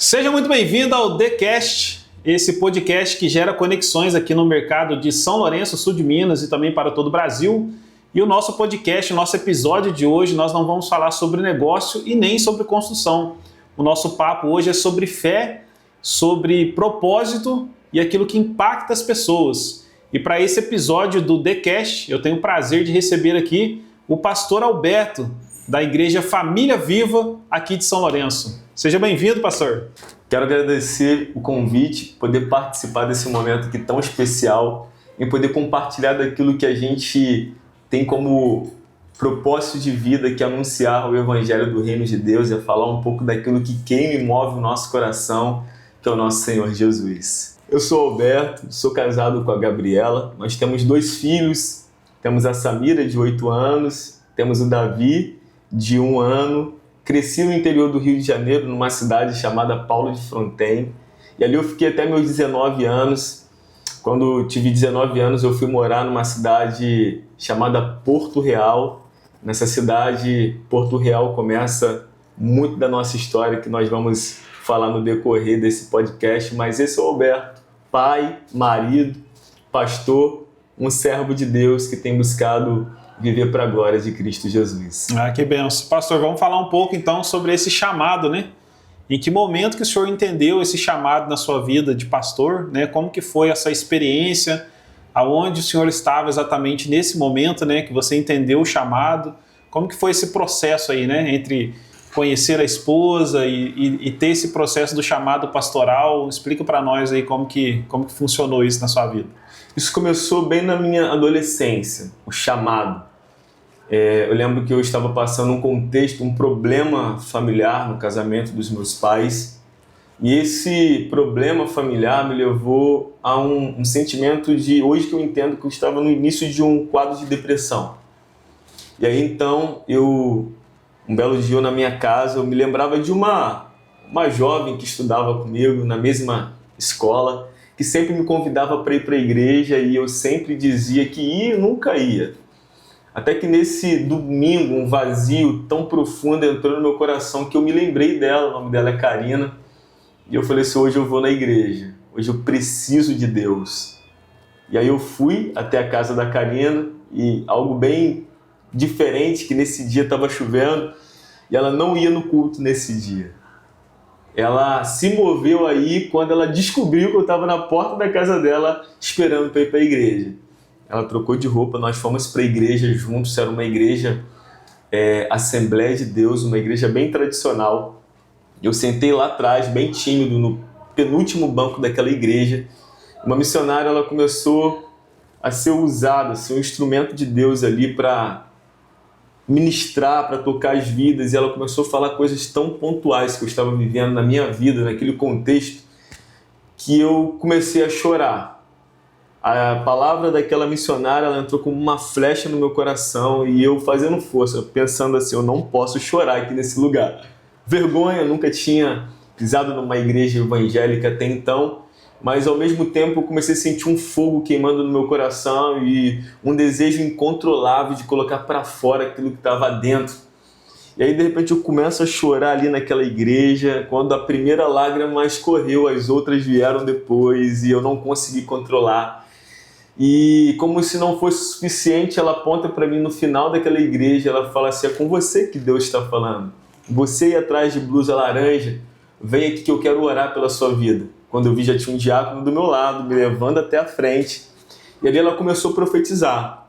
Seja muito bem-vindo ao TheCast, esse podcast que gera conexões aqui no mercado de São Lourenço, sul de Minas e também para todo o Brasil. E o nosso podcast, o nosso episódio de hoje, nós não vamos falar sobre negócio e nem sobre construção. O nosso papo hoje é sobre fé, sobre propósito e aquilo que impacta as pessoas. E para esse episódio do TheCast, eu tenho o prazer de receber aqui o pastor Alberto, da Igreja Família Viva, aqui de São Lourenço. Seja bem-vindo, pastor. Quero agradecer o convite, poder participar desse momento aqui tão especial e poder compartilhar daquilo que a gente tem como propósito de vida, que é anunciar o Evangelho do Reino de Deus, é falar um pouco daquilo que queima e move o nosso coração, que é o nosso Senhor Jesus. Eu sou Alberto, sou casado com a Gabriela, nós temos 2 filhos, temos a Samira, de 8 anos, temos o Davi, de 1 ano. Cresci no interior do Rio de Janeiro, numa cidade chamada Paulo de Fronten, e ali eu fiquei até meus 19 anos. Quando eu tive 19 anos, eu fui morar numa cidade chamada Porto Real. Nessa cidade, Porto Real, começa muito da nossa história, que nós vamos falar no decorrer desse podcast, mas esse é o Alberto, pai, marido, pastor, um servo de Deus que tem buscado viver para a glória de Cristo Jesus. Que benção. Pastor, vamos falar um pouco então sobre esse chamado, né? Em que momento que o senhor entendeu esse chamado na sua vida de pastor, né? Como que foi essa experiência? Aonde o senhor estava exatamente nesse momento, né? Que você entendeu o chamado? Como que foi esse processo aí, né? Entre conhecer a esposa e ter esse processo do chamado pastoral. Explica para nós aí como que funcionou isso na sua vida. Isso começou bem na minha adolescência, o chamado. Eu lembro que eu estava passando um contexto, um problema familiar no casamento dos meus pais. E esse problema familiar me levou a um sentimento de, hoje que eu entendo, que eu estava no início de um quadro de depressão. E aí então, um belo dia na minha casa, eu me lembrava de uma jovem que estudava comigo na mesma escola, que sempre me convidava para ir para a igreja e eu sempre dizia que ia e nunca ia. Até que nesse domingo, um vazio tão profundo entrou no meu coração que eu me lembrei dela, o nome dela é Karina, e eu falei assim, hoje eu vou na igreja, hoje eu preciso de Deus. E aí eu fui até a casa da Karina e algo bem diferente, que nesse dia estava chovendo e ela não ia no culto nesse dia. Ela se moveu aí quando ela descobriu que eu estava na porta da casa dela esperando para ir para a igreja. Ela trocou de roupa, nós fomos para a igreja juntos, era uma igreja Assembleia de Deus, uma igreja bem tradicional. Eu sentei lá atrás, bem tímido, no penúltimo banco daquela igreja. Uma missionária, ela começou a ser usada, a ser um instrumento de Deus ali para ministrar, para tocar as vidas, e ela começou a falar coisas tão pontuais que eu estava vivendo na minha vida, naquele contexto, que eu comecei a chorar. A palavra daquela missionária, ela entrou como uma flecha no meu coração, e eu fazendo força, pensando assim, eu não posso chorar aqui nesse lugar. Vergonha, eu nunca tinha pisado numa igreja evangélica até então, mas ao mesmo tempo eu comecei a sentir um fogo queimando no meu coração e um desejo incontrolável de colocar para fora aquilo que estava dentro. E aí de repente eu começo a chorar ali naquela igreja, quando a primeira lágrima escorreu, as outras vieram depois e eu não consegui controlar. E como se não fosse suficiente, ela aponta para mim no final daquela igreja, ela fala assim, é com você que Deus está falando. Você ir atrás de blusa laranja, vem aqui que eu quero orar pela sua vida. Quando eu vi, já tinha um diácono do meu lado, me levando até a frente. E ali ela começou a profetizar.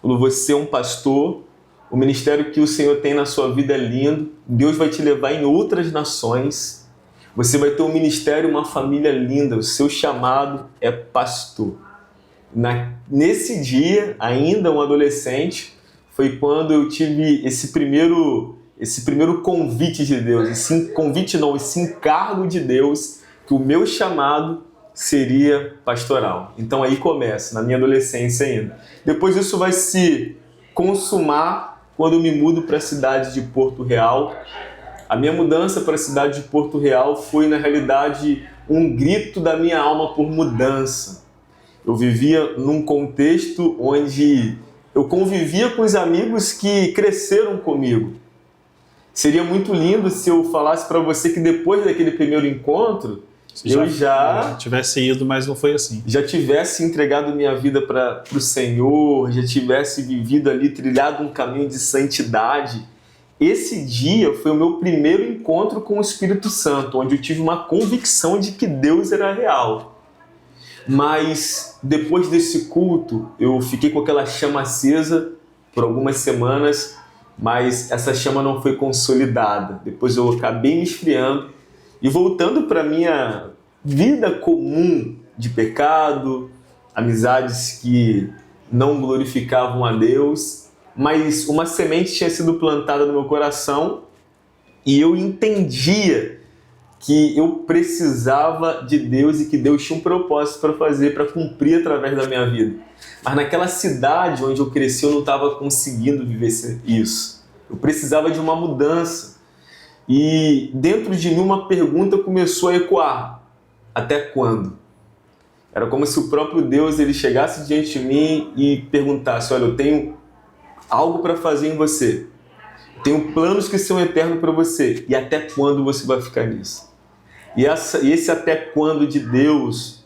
Falou, você é um pastor, o ministério que o Senhor tem na sua vida é lindo, Deus vai te levar em outras nações, você vai ter um ministério, uma família linda, o seu chamado é pastor. Nesse dia, ainda um adolescente, foi quando eu tive esse primeiro convite de Deus, esse encargo de Deus, que o meu chamado seria pastoral. Então aí começa, na minha adolescência ainda. Depois isso vai se consumar quando eu me mudo para a cidade de Porto Real. A minha mudança para a cidade de Porto Real foi, na realidade, um grito da minha alma por mudança. Eu vivia num contexto onde eu convivia com os amigos que cresceram comigo. Seria muito lindo se eu falasse para você que depois daquele primeiro encontro, eu já tivesse ido, mas não foi assim. Já tivesse entregado minha vida para o Senhor, já tivesse vivido ali, trilhado um caminho de santidade. Esse dia foi o meu primeiro encontro com o Espírito Santo, onde eu tive uma convicção de que Deus era real. Mas depois desse culto, eu fiquei com aquela chama acesa por algumas semanas, mas essa chama não foi consolidada. Depois eu acabei me esfriando e voltando para a minha vida comum de pecado, amizades que não glorificavam a Deus, mas uma semente tinha sido plantada no meu coração e eu entendia que eu precisava de Deus e que Deus tinha um propósito para fazer, para cumprir através da minha vida. Mas naquela cidade onde eu cresci, eu não estava conseguindo viver isso. Eu precisava de uma mudança. E dentro de mim uma pergunta começou a ecoar. Até quando? Era como se o próprio Deus ele chegasse diante de mim e perguntasse: olha, eu tenho algo para fazer em você. Tenho planos que são eternos para você. E até quando você vai ficar nisso? E esse até quando de Deus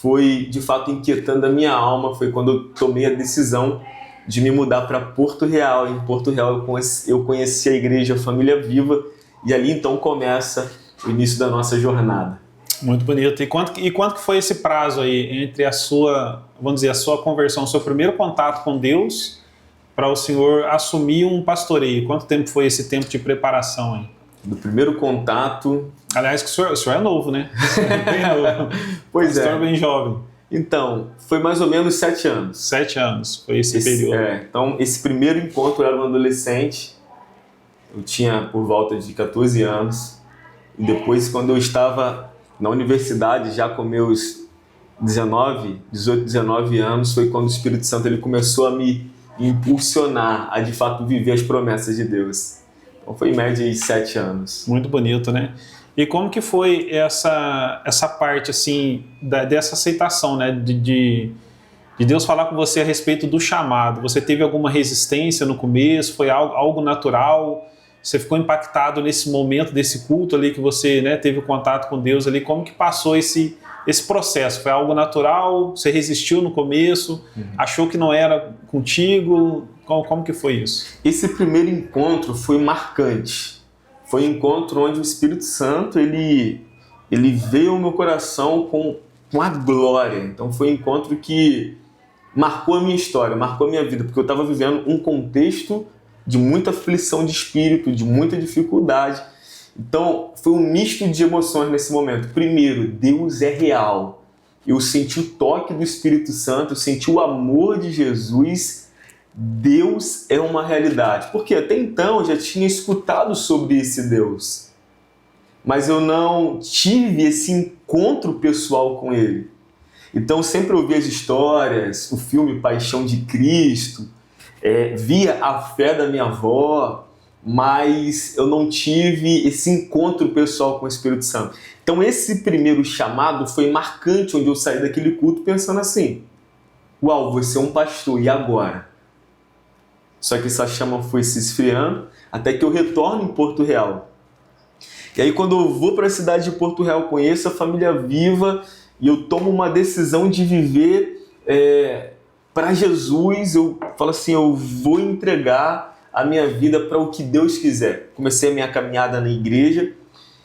foi de fato inquietando a minha alma. Foi quando eu tomei a decisão de me mudar para Porto Real. Em Porto Real eu conheci a igreja Família Viva. E ali então começa o início da nossa jornada. Muito bonito. E quanto que foi esse prazo aí entre a sua, vamos dizer, a sua conversão, o seu primeiro contato com Deus, para o senhor assumir um pastoreio? Quanto tempo foi esse tempo de preparação aí? Do primeiro contato... Aliás, que o senhor é novo, né? Bem novo. Pois é. O senhor é bem jovem. Então, foi mais ou menos 7 anos. 7 anos, foi esse período. Então, esse primeiro encontro eu era um adolescente. Eu tinha por volta de 14 anos. E depois, quando eu estava na universidade, já com meus 18, 19 anos, foi quando o Espírito Santo ele começou a me impulsionar a, de fato, viver as promessas de Deus. Então, foi em média de 7 anos. Muito bonito, né? E como que foi essa parte, assim, dessa aceitação, né? De Deus falar com você a respeito do chamado? Você teve alguma resistência no começo? Foi algo natural? Você ficou impactado nesse momento desse culto ali que você, né, teve contato com Deus ali? Como que passou esse processo? Foi algo natural? Você resistiu no começo? Achou que não era contigo? Como que foi isso? Esse primeiro encontro foi marcante. Foi um encontro onde o Espírito Santo ele veio ao meu coração com a glória. Então foi um encontro que marcou a minha história, marcou a minha vida, porque eu estava vivendo um contexto de muita aflição de espírito, de muita dificuldade. Então, foi um misto de emoções nesse momento. Primeiro, Deus é real. Eu senti o toque do Espírito Santo, eu senti o amor de Jesus. Deus é uma realidade. Porque até então eu já tinha escutado sobre esse Deus, mas eu não tive esse encontro pessoal com Ele. Então, sempre ouvi as histórias, o filme Paixão de Cristo, via a fé da minha avó, mas eu não tive esse encontro pessoal com o Espírito Santo. Então esse primeiro chamado foi marcante, onde eu saí daquele culto pensando assim: uau, você é um pastor, e agora? Só que essa chama foi se esfriando até que eu retorno em Porto Real. E aí quando eu vou para a cidade de Porto Real, conheço a Família Viva e eu tomo uma decisão de viver para Jesus. Eu falo assim: eu vou entregar a minha vida para o que Deus quiser. Comecei a minha caminhada na igreja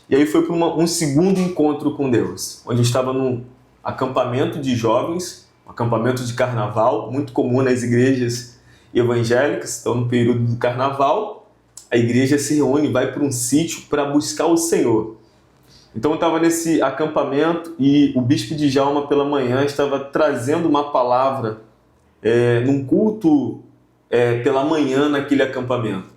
e aí foi para um segundo encontro com Deus, onde eu estava num acampamento de jovens, um acampamento de carnaval, muito comum nas igrejas evangélicas. Então, no período do carnaval, a igreja se reúne e vai para um sítio para buscar o Senhor. Então eu estava nesse acampamento e o bispo de Djalma pela manhã estava trazendo uma palavra num culto pela manhã naquele acampamento.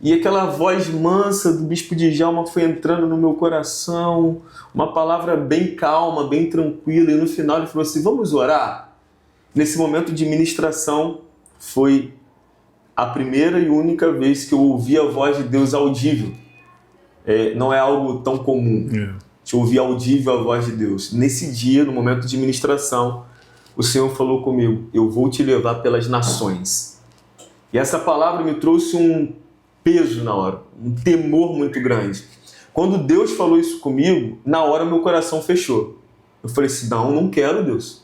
E aquela voz mansa do bispo de Djalma foi entrando no meu coração, uma palavra bem calma, bem tranquila, e no final ele falou assim: vamos orar? Nesse momento de ministração foi a primeira e única vez que eu ouvi a voz de Deus audível. Não é algo tão comum de ouvir audível a voz de Deus. Nesse dia, no momento de ministração, o Senhor falou comigo: eu vou te levar pelas nações. E essa palavra me trouxe peso na hora, um temor muito grande. Quando Deus falou isso comigo, na hora meu coração fechou. Eu falei assim, não quero, Deus.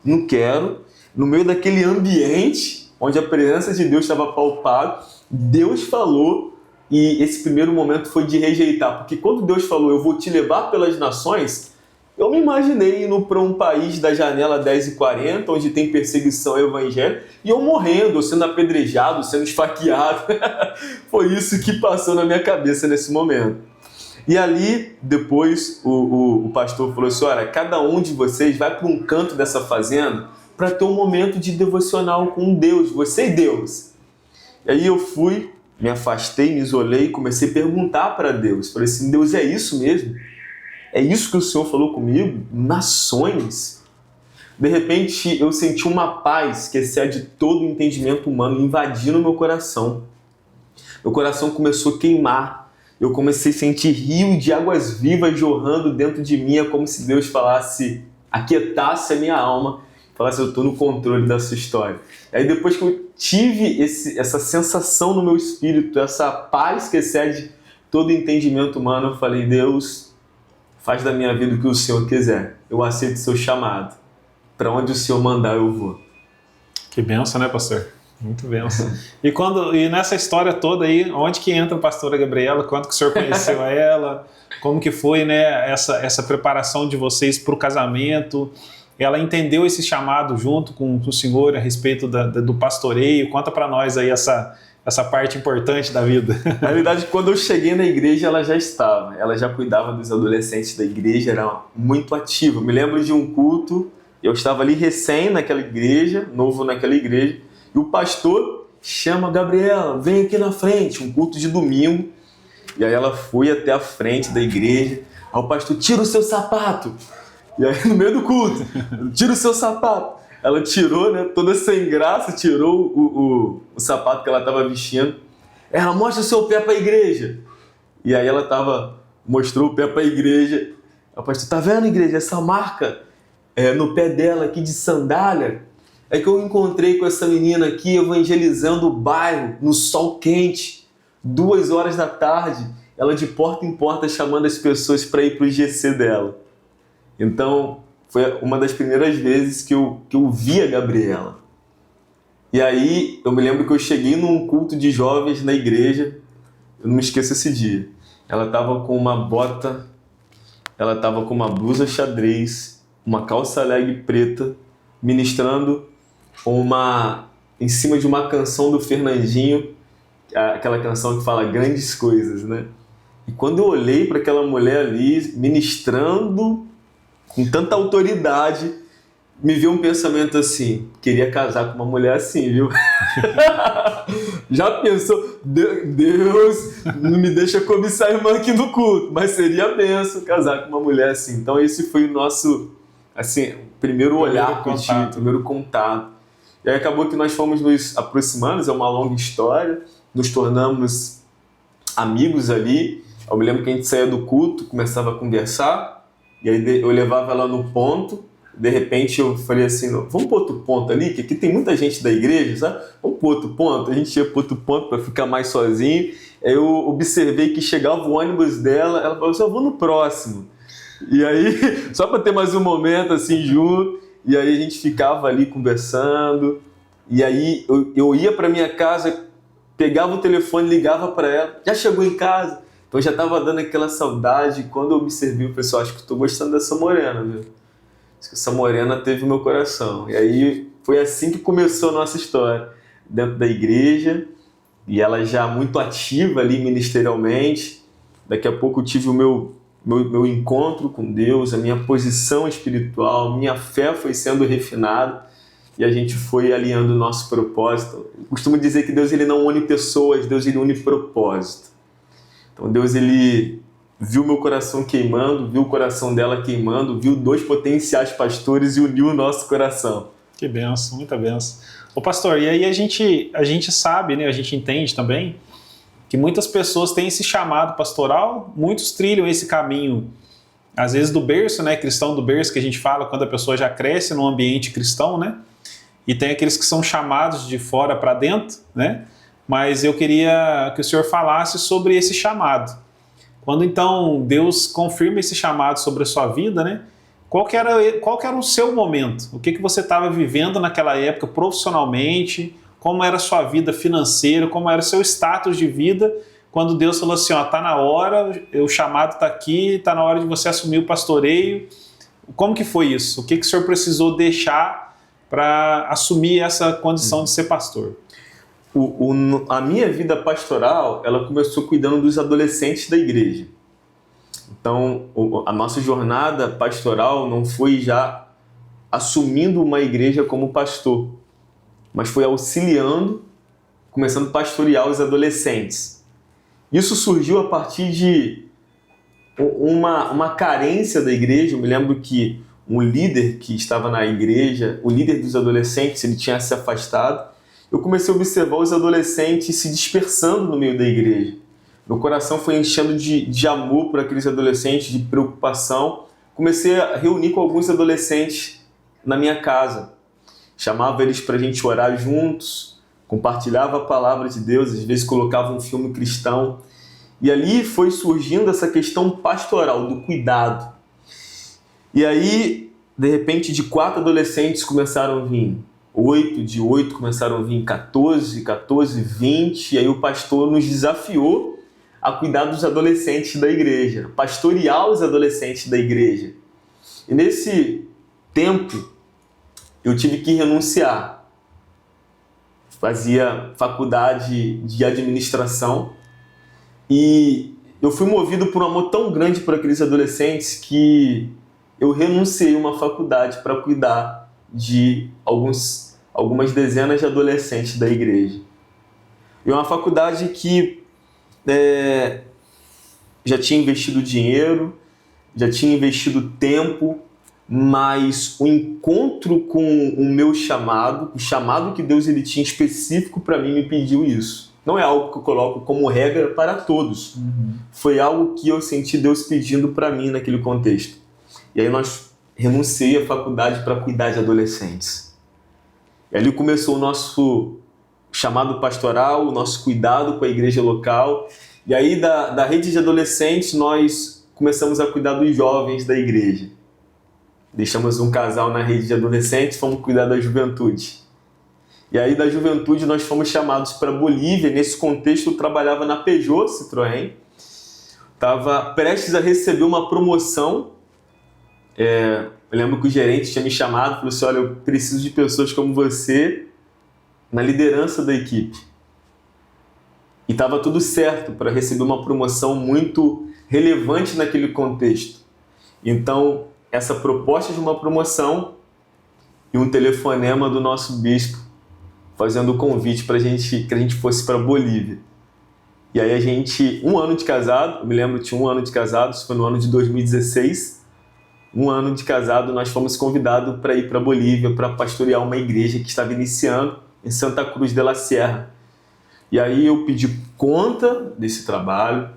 Não quero. No meio daquele ambiente, onde a presença de Deus estava palpável, Deus falou, e esse primeiro momento foi de rejeitar. Porque quando Deus falou, eu vou te levar pelas nações, eu me imaginei indo para um país da janela 10h40, onde tem perseguição ao evangelho, e eu morrendo, eu sendo apedrejado, sendo esfaqueado. Foi isso que passou na minha cabeça nesse momento. E ali, depois, o pastor falou assim, olha, cada um de vocês vai para um canto dessa fazenda para ter um momento de devocional com Deus, você e Deus. E aí eu fui, me afastei, me isolei, comecei a perguntar para Deus. Falei assim, Deus, é isso mesmo? É isso que o Senhor falou comigo? Nações? De repente, eu senti uma paz que excede todo o entendimento humano invadindo o meu coração. Meu coração começou a queimar. Eu comecei a sentir rio de águas vivas jorrando dentro de mim. É como se Deus falasse, aquietasse a minha alma, falasse, eu estou no controle da sua história. Aí depois que eu tive essa sensação no meu espírito, essa paz que excede todo entendimento humano, eu falei, Deus, faz da minha vida o que o Senhor quiser. Eu aceito o seu chamado. Para onde o Senhor mandar, eu vou. Que bênção, né, pastor? Muito bênção. E nessa história toda aí, onde que entra a pastora Gabriela? Quando que o senhor conheceu ela? Como que foi, né, essa preparação de vocês para o casamento? Ela entendeu esse chamado junto com o senhor a respeito do pastoreio? Conta para nós aí essa parte importante da vida. Na verdade, quando eu cheguei na igreja, ela já estava. Ela já cuidava dos adolescentes da igreja, era muito ativa. Eu me lembro de um culto, eu estava ali recém naquela igreja, novo naquela igreja, e o pastor chama a Gabriela, vem aqui na frente, um culto de domingo. E aí ela foi até a frente da igreja, aí o pastor, tira o seu sapato. E aí no meio do culto, tira o seu sapato. Ela tirou, né, toda sem graça, tirou o sapato que ela estava vestindo. Ela, mostra o seu pé para a igreja. E aí ela mostrou o pé para a igreja. O pastor, tá vendo, igreja, essa marca no pé dela aqui de sandália? É que eu encontrei com essa menina aqui evangelizando o bairro no sol quente, 2 horas da tarde, ela de porta em porta chamando as pessoas para ir para o GC dela. Então, foi uma das primeiras vezes que eu vi a Gabriela. E aí, eu me lembro que eu cheguei num culto de jovens na igreja, eu não me esqueço esse dia. Ela estava com uma bota, ela estava com uma blusa xadrez, uma calça leg preta, ministrando em cima de uma canção do Fernandinho, aquela canção que fala grandes coisas, né? E quando eu olhei para aquela mulher ali, ministrando com tanta autoridade, me veio um pensamento assim, queria casar com uma mulher assim, viu? Já pensou, Deus não me deixa cobiçar a irmã aqui no culto, mas seria benção casar com uma mulher assim. Então esse foi o nosso, assim, primeiro olhar, primeiro contato. E aí acabou que nós fomos nos aproximando, é uma longa história, nos tornamos amigos ali. Eu me lembro que a gente saía do culto, começava a conversar, e aí eu levava ela no ponto, de repente eu falei assim, vamos para outro ponto ali, que aqui tem muita gente da igreja, sabe? Vamos para outro ponto. A gente ia para outro ponto para ficar mais sozinho. Aí eu observei que chegava o ônibus dela, ela falou assim, eu vou no próximo. E aí, só para ter mais um momento assim junto, e aí a gente ficava ali conversando, e aí eu ia para minha casa, pegava o telefone, ligava para ela, já chegou em casa? Então já estava dando aquela saudade. Quando eu observei, o pessoal, acho que estou gostando dessa morena, viu? Acho que essa morena teve o meu coração. E aí foi assim que começou a nossa história, dentro da igreja, e ela já muito ativa ali ministerialmente. Daqui a pouco eu tive o meu encontro com Deus, a minha posição espiritual, minha fé foi sendo refinada e a gente foi alinhando o nosso propósito. Eu costumo dizer que Deus ele não une pessoas, Deus ele une propósito. Então Deus ele viu meu coração queimando, viu o coração dela queimando, viu 2 potenciais pastores e uniu o nosso coração. Que benção, muita benção. Ô pastor, e aí a gente sabe, né, a gente entende também que muitas pessoas têm esse chamado pastoral, muitos trilham esse caminho, às vezes do berço, né, cristão do berço, que a gente fala quando a pessoa já cresce num ambiente cristão, né, e tem aqueles que são chamados de fora para dentro, né, mas eu queria que o senhor falasse sobre esse chamado. Quando então Deus confirma esse chamado sobre a sua vida, né? Qual que era o seu momento? O que você estava vivendo naquela época profissionalmente? Como era a sua vida financeira? Como era o seu status de vida? Quando Deus falou assim, ó, tá na hora, o chamado está aqui, tá na hora de você assumir o pastoreio. Como que foi isso? O que o senhor precisou deixar para assumir essa condição de ser pastor? A minha vida pastoral, ela começou cuidando dos adolescentes da igreja. Então, a nossa jornada pastoral não foi já assumindo uma igreja como pastor, mas foi auxiliando, começando a pastorear os adolescentes. Isso surgiu a partir de uma carência da igreja. Eu me lembro que um líder que estava na igreja, o líder dos adolescentes, ele tinha se afastado. Eu comecei a observar os adolescentes se dispersando no meio da igreja. Meu coração foi enchendo de amor por aqueles adolescentes, de preocupação. Comecei a reunir com alguns adolescentes na minha casa. Chamava eles para a gente orar juntos, compartilhava a palavra de Deus, às vezes colocava um filme cristão. E ali foi surgindo essa questão pastoral, do cuidado. E aí, de repente, de 4 adolescentes começaram a vir 8, de 8 começaram a vir 14, 20, e aí o pastor nos desafiou a cuidar dos adolescentes da igreja, pastorear os adolescentes da igreja. E nesse tempo, eu tive que renunciar. Fazia faculdade de administração e eu fui movido por um amor tão grande por aqueles adolescentes que eu renunciei a uma faculdade para cuidar de algumas dezenas de adolescentes da igreja. E uma faculdade que já tinha investido dinheiro, já tinha investido tempo, mas o encontro com o meu chamado, o chamado que Deus ele tinha específico para mim, me pediu isso. Não é algo que eu coloco como regra para todos. Foi algo que eu senti Deus pedindo para mim naquele contexto. E aí renunciei à faculdade para cuidar de adolescentes. E ali começou o nosso chamado pastoral, o nosso cuidado com a igreja local. E aí da rede de adolescentes nós começamos a cuidar dos jovens da igreja. Deixamos um casal na rede de adolescentes, fomos cuidar da juventude. E aí da juventude nós fomos chamados para Bolívia. Nesse contexto eu trabalhava na Peugeot Citroën. Estava prestes a receber uma promoção. Eu lembro que o gerente tinha me chamado e falou assim, olha, eu preciso de pessoas como você na liderança da equipe. E estava tudo certo para receber uma promoção muito relevante naquele contexto. Então, essa proposta de uma promoção e um telefonema do nosso bispo fazendo o convite para que a gente fosse para Bolívia. E aí a gente, 1 ano de casado, eu me lembro que tinha 1 ano de casado, isso foi no ano de 2016, 1 ano de casado, nós fomos convidados para ir para Bolívia para pastorear uma igreja que estava iniciando em Santa Cruz de la Sierra. E aí eu pedi conta desse trabalho,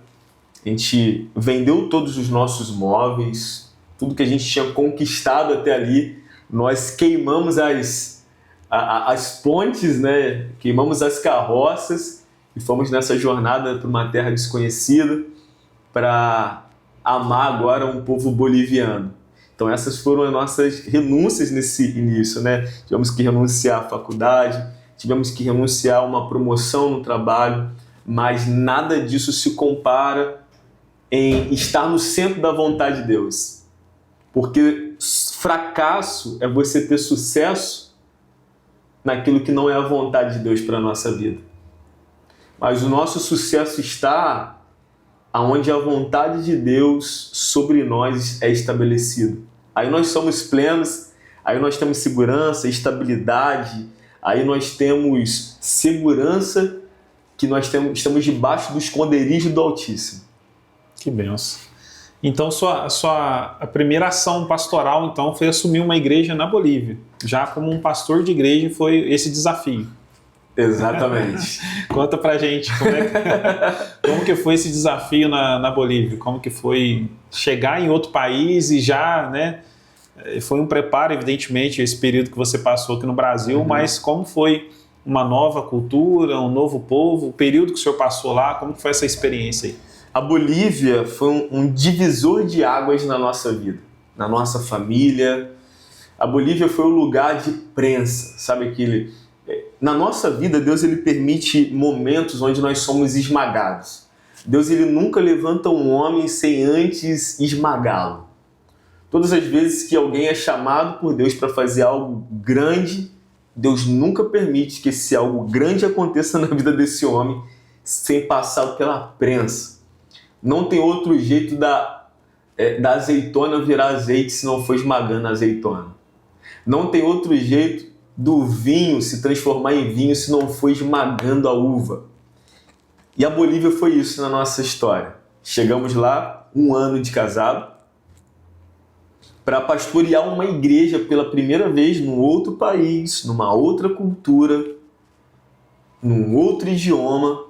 a gente vendeu todos os nossos móveis, tudo que a gente tinha conquistado até ali, nós queimamos as pontes, né? Queimamos as carroças e fomos nessa jornada para uma terra desconhecida para amar agora um povo boliviano. Então essas foram as nossas renúncias nesse início, né? Tivemos que renunciar à faculdade, tivemos que renunciar a uma promoção no trabalho, mas nada disso se compara em estar no centro da vontade de Deus. Porque fracasso é você ter sucesso naquilo que não é a vontade de Deus para a nossa vida. Mas o nosso sucesso está onde a vontade de Deus sobre nós é estabelecida. Aí nós somos plenos, aí nós temos segurança, estabilidade, aí nós temos segurança que estamos debaixo do esconderijo do Altíssimo. Que benção. Então, a primeira ação pastoral então, foi assumir uma igreja na Bolívia. Já como um pastor de igreja foi esse desafio. Exatamente. Conta pra gente como que foi esse desafio na Bolívia, como que foi chegar em outro país e já, né, foi um preparo, evidentemente, esse período que você passou aqui no Brasil, mas como foi uma nova cultura, um novo povo? O período que o senhor passou lá, como que foi essa experiência aí? A Bolívia foi um divisor de águas na nossa vida, na nossa família. A Bolívia foi o lugar de prensa, sabe aquele... Na nossa vida, Deus ele permite momentos onde nós somos esmagados. Deus ele nunca levanta um homem sem antes esmagá-lo. Todas as vezes que alguém é chamado por Deus para fazer algo grande, Deus nunca permite que esse algo grande aconteça na vida desse homem sem passar pela prensa. Não tem outro jeito da azeitona virar azeite se não for esmagando a azeitona. Não tem outro jeito do vinho se transformar em vinho se não for esmagando a uva. E a Bolívia foi isso na nossa história. Chegamos lá, 1 ano de casado, para pastorear uma igreja pela primeira vez num outro país, numa outra cultura, num outro idioma.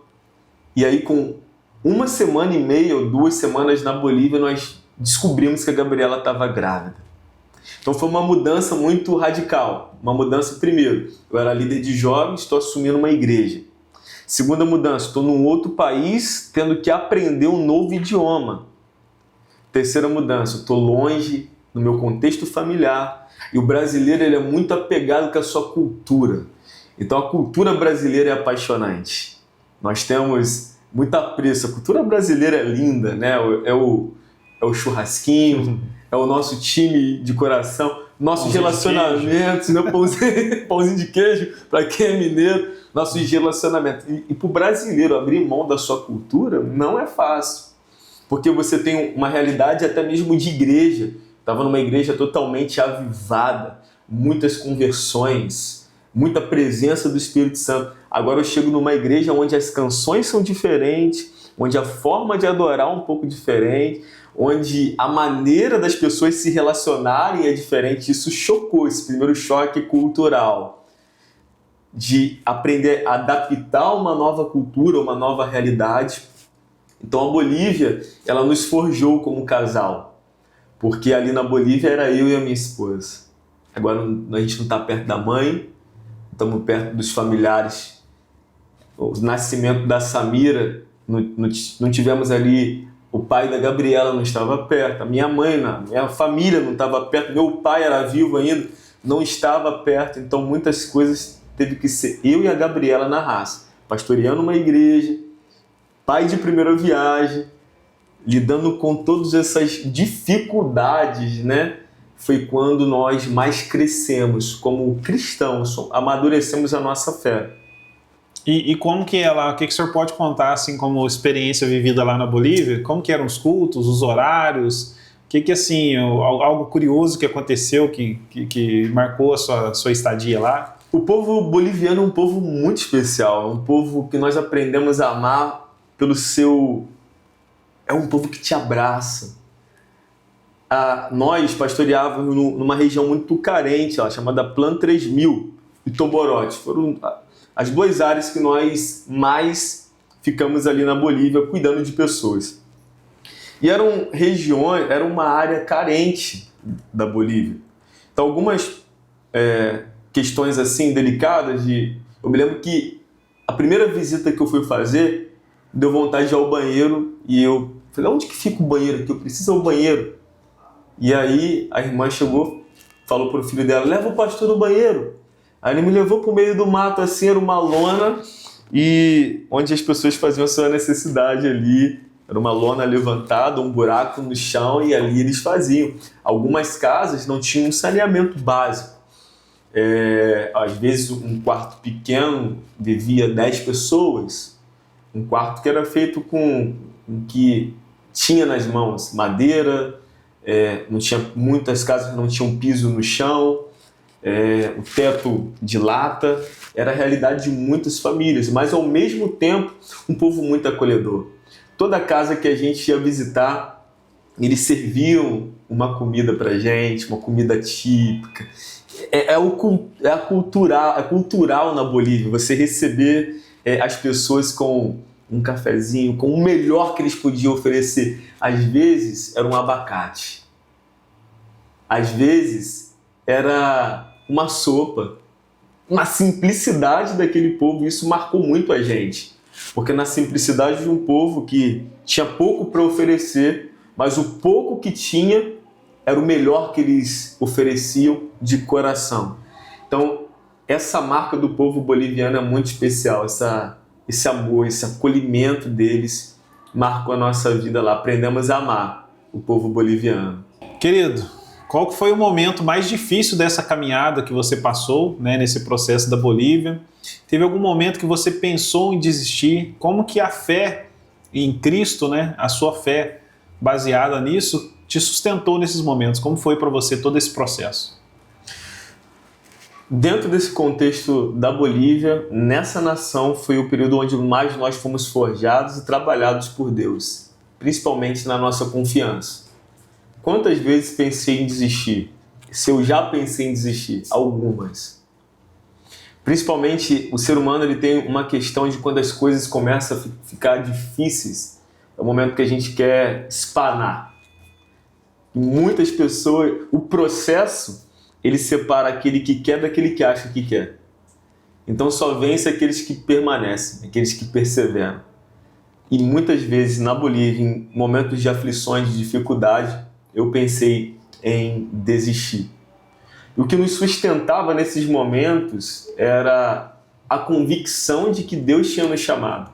E aí, com 1 semana e meia ou 2 semanas na Bolívia, nós descobrimos que a Gabriela estava grávida. Então foi uma mudança muito radical. Uma mudança, primeiro, eu era líder de jovens, estou assumindo uma igreja. Segunda mudança, estou num outro país, tendo que aprender um novo idioma. Terceira mudança, estou longe no meu contexto familiar. E o brasileiro ele é muito apegado com a sua cultura. Então a cultura brasileira é apaixonante. Nós temos muito apreço. A cultura brasileira é linda, né? É o churrasquinho, é o nosso time de coração, nossos relacionamentos, né? Pãozinho de queijo, para quem é mineiro, nossos relacionamentos. E para o brasileiro abrir mão da sua cultura não é fácil, porque você tem uma realidade até mesmo de igreja. Estava numa igreja totalmente avivada, muitas conversões, muita presença do Espírito Santo. Agora eu chego numa igreja onde as canções são diferentes, onde a forma de adorar é um pouco diferente, onde a maneira das pessoas se relacionarem é diferente. Isso chocou, esse primeiro choque cultural, de aprender a adaptar uma nova cultura, uma nova realidade. Então a Bolívia, ela nos forjou como casal, porque ali na Bolívia era eu e a minha esposa. Agora a gente não está perto da mãe, estamos perto dos familiares. O nascimento da Samira, não tivemos ali. O pai da Gabriela não estava perto, a minha mãe, minha família não estava perto, meu pai era vivo ainda, não estava perto. Então muitas coisas teve que ser eu e a Gabriela na raça, pastoreando uma igreja, pai de primeira viagem, lidando com todas essas dificuldades, né? Foi quando nós mais crescemos como cristãos, amadurecemos a nossa fé. E como que é lá? O que o senhor pode contar, assim, como experiência vivida lá na Bolívia? Como que eram os cultos, os horários? O que assim, algo curioso que aconteceu que marcou a sua estadia lá? O povo boliviano é um povo muito especial, é um povo que nós aprendemos a amar pelo seu... É um povo que te abraça. Nós pastoreávamos numa região muito carente, chamada Plan 3000 e Toborote. Foram as 2 áreas que nós mais ficamos ali na Bolívia cuidando de pessoas. E eram regiões, era uma área carente da Bolívia. Então algumas questões assim delicadas eu me lembro que a primeira visita que eu fui fazer deu vontade de ir ao banheiro e eu falei, onde que fica o banheiro aqui? Eu preciso ir ao banheiro. E aí a irmã chegou, falou pro filho dela, leva o pastor no banheiro. Aí ele me levou pro meio do mato, assim, era uma lona, e onde as pessoas faziam a sua necessidade ali. Era uma lona levantada, um buraco no chão, e ali eles faziam. Algumas casas não tinham um saneamento básico. Às vezes um quarto pequeno vivia 10 pessoas, um quarto que era feito com o que tinha nas mãos, madeira, não tinha, muitas casas não tinham piso no chão, o teto de lata. Era a realidade de muitas famílias, mas ao mesmo tempo um povo muito acolhedor. Toda casa que a gente ia visitar, eles serviam uma comida pra gente, uma comida típica. É cultural na Bolívia, você receber as pessoas com um cafezinho, com o melhor que eles podiam oferecer. Às vezes era um abacate, às vezes era uma sopa, na simplicidade daquele povo, isso marcou muito a gente. Porque na simplicidade de um povo que tinha pouco para oferecer, mas o pouco que tinha era o melhor que eles ofereciam de coração. Então, essa marca do povo boliviano é muito especial, esse amor, esse acolhimento deles marcou a nossa vida lá. Aprendemos a amar o povo boliviano. Querido, qual que foi o momento mais difícil dessa caminhada que você passou, né, nesse processo da Bolívia? Teve algum momento que você pensou em desistir? Como que a fé em Cristo, né, a sua fé baseada nisso, te sustentou nesses momentos? Como foi para você todo esse processo? Dentro desse contexto da Bolívia, nessa nação foi o período onde mais nós fomos forjados e trabalhados por Deus, principalmente na nossa confiança. Quantas vezes pensei em desistir? Se eu já pensei em desistir? Algumas. Principalmente o ser humano, ele tem uma questão de quando as coisas começam a ficar difíceis, é o momento que a gente quer espanar. E muitas pessoas, o processo, ele separa aquele que quer daquele que acha que quer. Então só vence aqueles que permanecem, aqueles que perseveram. E muitas vezes na Bolívia, em momentos de aflições, de dificuldade, eu pensei em desistir. E o que nos sustentava nesses momentos era a convicção de que Deus tinha nos chamado.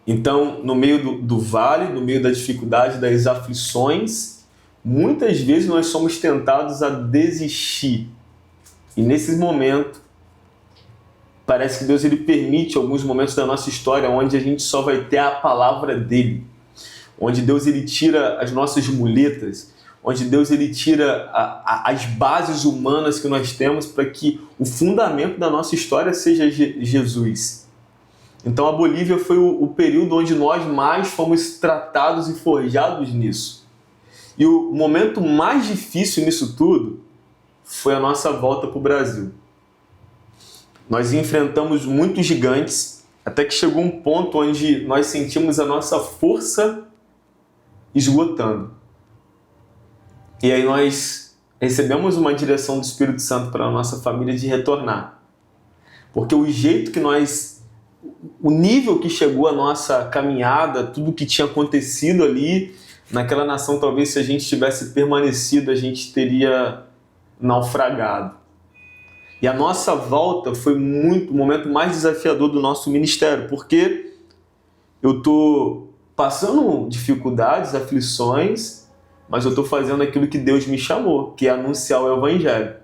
Então, no meio do vale, no meio da dificuldade, das aflições, muitas vezes nós somos tentados a desistir. E nesse momento, parece que Deus ele permite alguns momentos da nossa história onde a gente só vai ter a palavra dele. Onde Deus ele tira as nossas muletas, onde Deus ele tira as bases humanas que nós temos para que o fundamento da nossa história seja Jesus. Então a Bolívia foi o período onde nós mais fomos tratados e forjados nisso. E o momento mais difícil nisso tudo foi a nossa volta para o Brasil. Nós enfrentamos muitos gigantes, até que chegou um ponto onde nós sentimos a nossa força esgotando. E aí nós recebemos uma direção do Espírito Santo para a nossa família de retornar. Porque o jeito que o nível que chegou a nossa caminhada, tudo que tinha acontecido ali, naquela nação, talvez se a gente tivesse permanecido, a gente teria naufragado. E a nossa volta foi o momento mais desafiador do nosso ministério, porque eu estou passando dificuldades, aflições, mas eu estou fazendo aquilo que Deus me chamou, que é anunciar o Evangelho.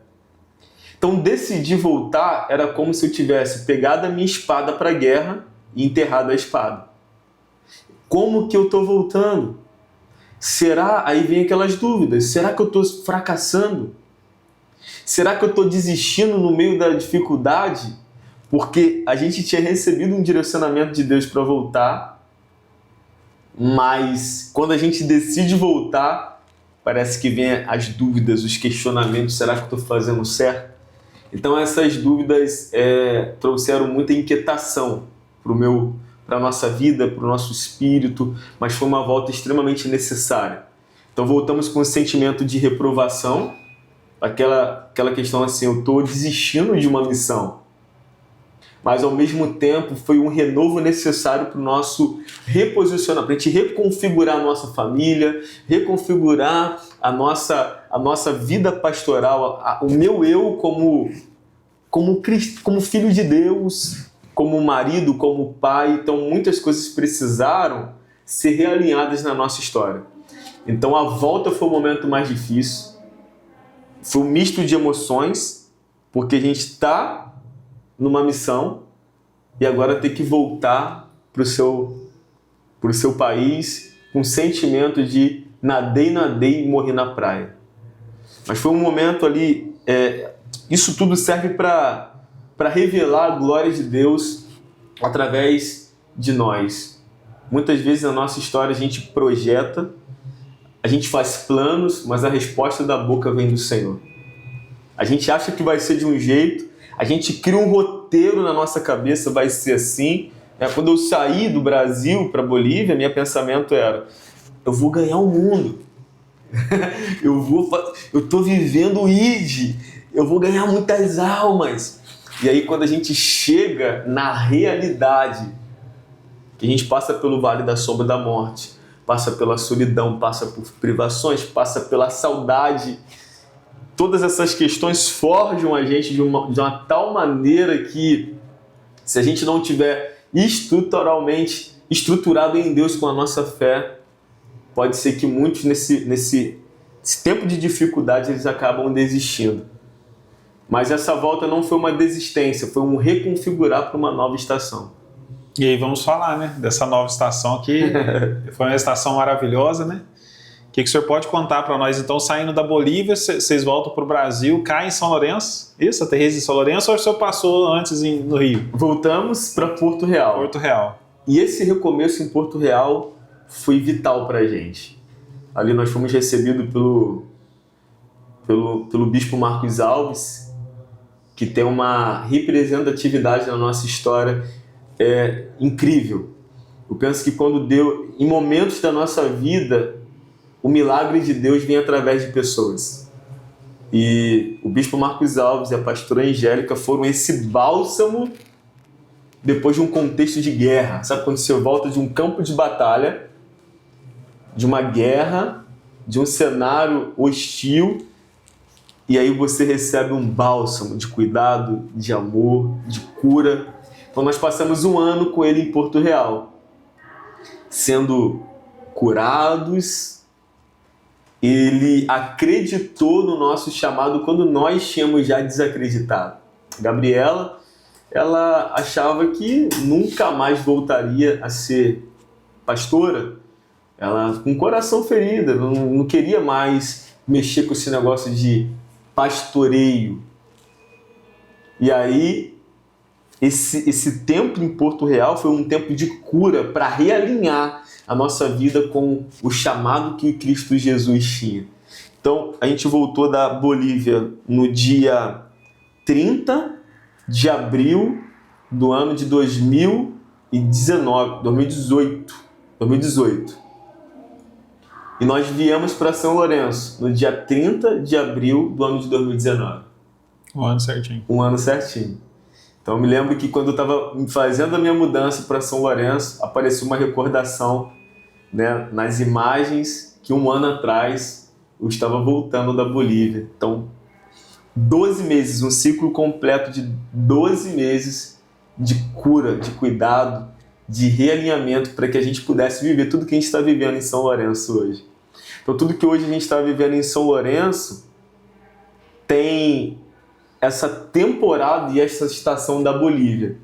Então, decidir voltar era como se eu tivesse pegado a minha espada para a guerra e enterrado a espada. Como que eu estou voltando? Será? Aí vem aquelas dúvidas. Será que eu estou fracassando? Será que eu estou desistindo no meio da dificuldade? Porque a gente tinha recebido um direcionamento de Deus para voltar, mas quando a gente decide voltar, parece que vem as dúvidas, os questionamentos. Será que eu estou fazendo certo? Então essas dúvidas trouxeram muita inquietação para a nossa vida, para o nosso espírito, mas foi uma volta extremamente necessária. Então voltamos com um sentimento de reprovação, aquela questão assim, eu estou desistindo de uma missão. Mas ao mesmo tempo foi um renovo necessário para o nosso reposicionamento, para a gente reconfigurar a nossa família, reconfigurar a nossa vida pastoral, o meu eu como filho de Deus, como marido, como pai. Então muitas coisas precisaram ser realinhadas na nossa história. Então a volta foi o momento mais difícil, foi um misto de emoções, porque a gente está numa missão e agora tem que voltar para o seu país com o sentimento de nadei e morri na praia. Mas foi um momento ali, isso tudo serve para revelar a glória de Deus através de nós. Muitas vezes na nossa história a gente projeta, a gente faz planos, mas a resposta da boca vem do Senhor. A gente acha que vai ser de um jeito, a gente cria um roteiro na nossa cabeça, vai ser assim. Quando eu saí do Brasil para a Bolívia, meu pensamento era, eu vou ganhar o mundo. Eu estou vivendo o ID. eu vou ganhar muitas almas. E aí quando a gente chega na realidade, que a gente passa pelo vale da sombra da morte, passa pela solidão, passa por privações, passa pela saudade, todas essas questões forjam a gente de uma tal maneira que, se a gente não tiver estruturado em Deus com a nossa fé, pode ser que muitos nesse tempo de dificuldade eles acabam desistindo. Mas essa volta não foi uma desistência, foi um reconfigurar para uma nova estação. E aí vamos falar, né, dessa nova estação que foi uma estação maravilhosa, né? O que o senhor pode contar para nós? Então, saindo da Bolívia, vocês voltam para o Brasil, caem em São Lourenço? Isso, aterriza em São Lourenço, ou o senhor passou antes no Rio? Voltamos para Porto Real. Porto Real. E esse recomeço em Porto Real foi vital para a gente. Ali nós fomos recebidos pelo Bispo Marcos Alves, que tem uma representatividade na nossa história incrível. Eu penso que em momentos da nossa vida, o milagre de Deus vem através de pessoas. E o Bispo Marcos Alves e a pastora Angélica foram esse bálsamo depois de um contexto de guerra. Sabe quando você volta de um campo de batalha, de uma guerra, de um cenário hostil, e aí você recebe um bálsamo de cuidado, de amor, de cura. Então nós passamos um ano com ele em Porto Real, sendo curados. Ele acreditou no nosso chamado quando nós tínhamos já desacreditado. Gabriela, ela achava que nunca mais voltaria a ser pastora. Ela com o coração ferido, não queria mais mexer com esse negócio de pastoreio. E aí, esse tempo em Porto Real foi um tempo de cura para realinhar a nossa vida com o chamado que Cristo Jesus tinha. Então, a gente voltou da Bolívia no dia 30 de abril do ano de 2018. E nós viemos para São Lourenço no dia 30 de abril do ano de 2019. Um ano certinho. Um ano certinho. Então eu me lembro que quando eu estava fazendo a minha mudança para São Lourenço, apareceu uma recordação, né, nas imagens que um ano atrás eu estava voltando da Bolívia. Então, 12 meses, um ciclo completo de 12 meses de cura, de cuidado, de realinhamento para que a gente pudesse viver tudo que a gente está vivendo em São Lourenço hoje. Então, tudo que hoje a gente está vivendo em São Lourenço tem essa temporada e essa estação da Bolívia.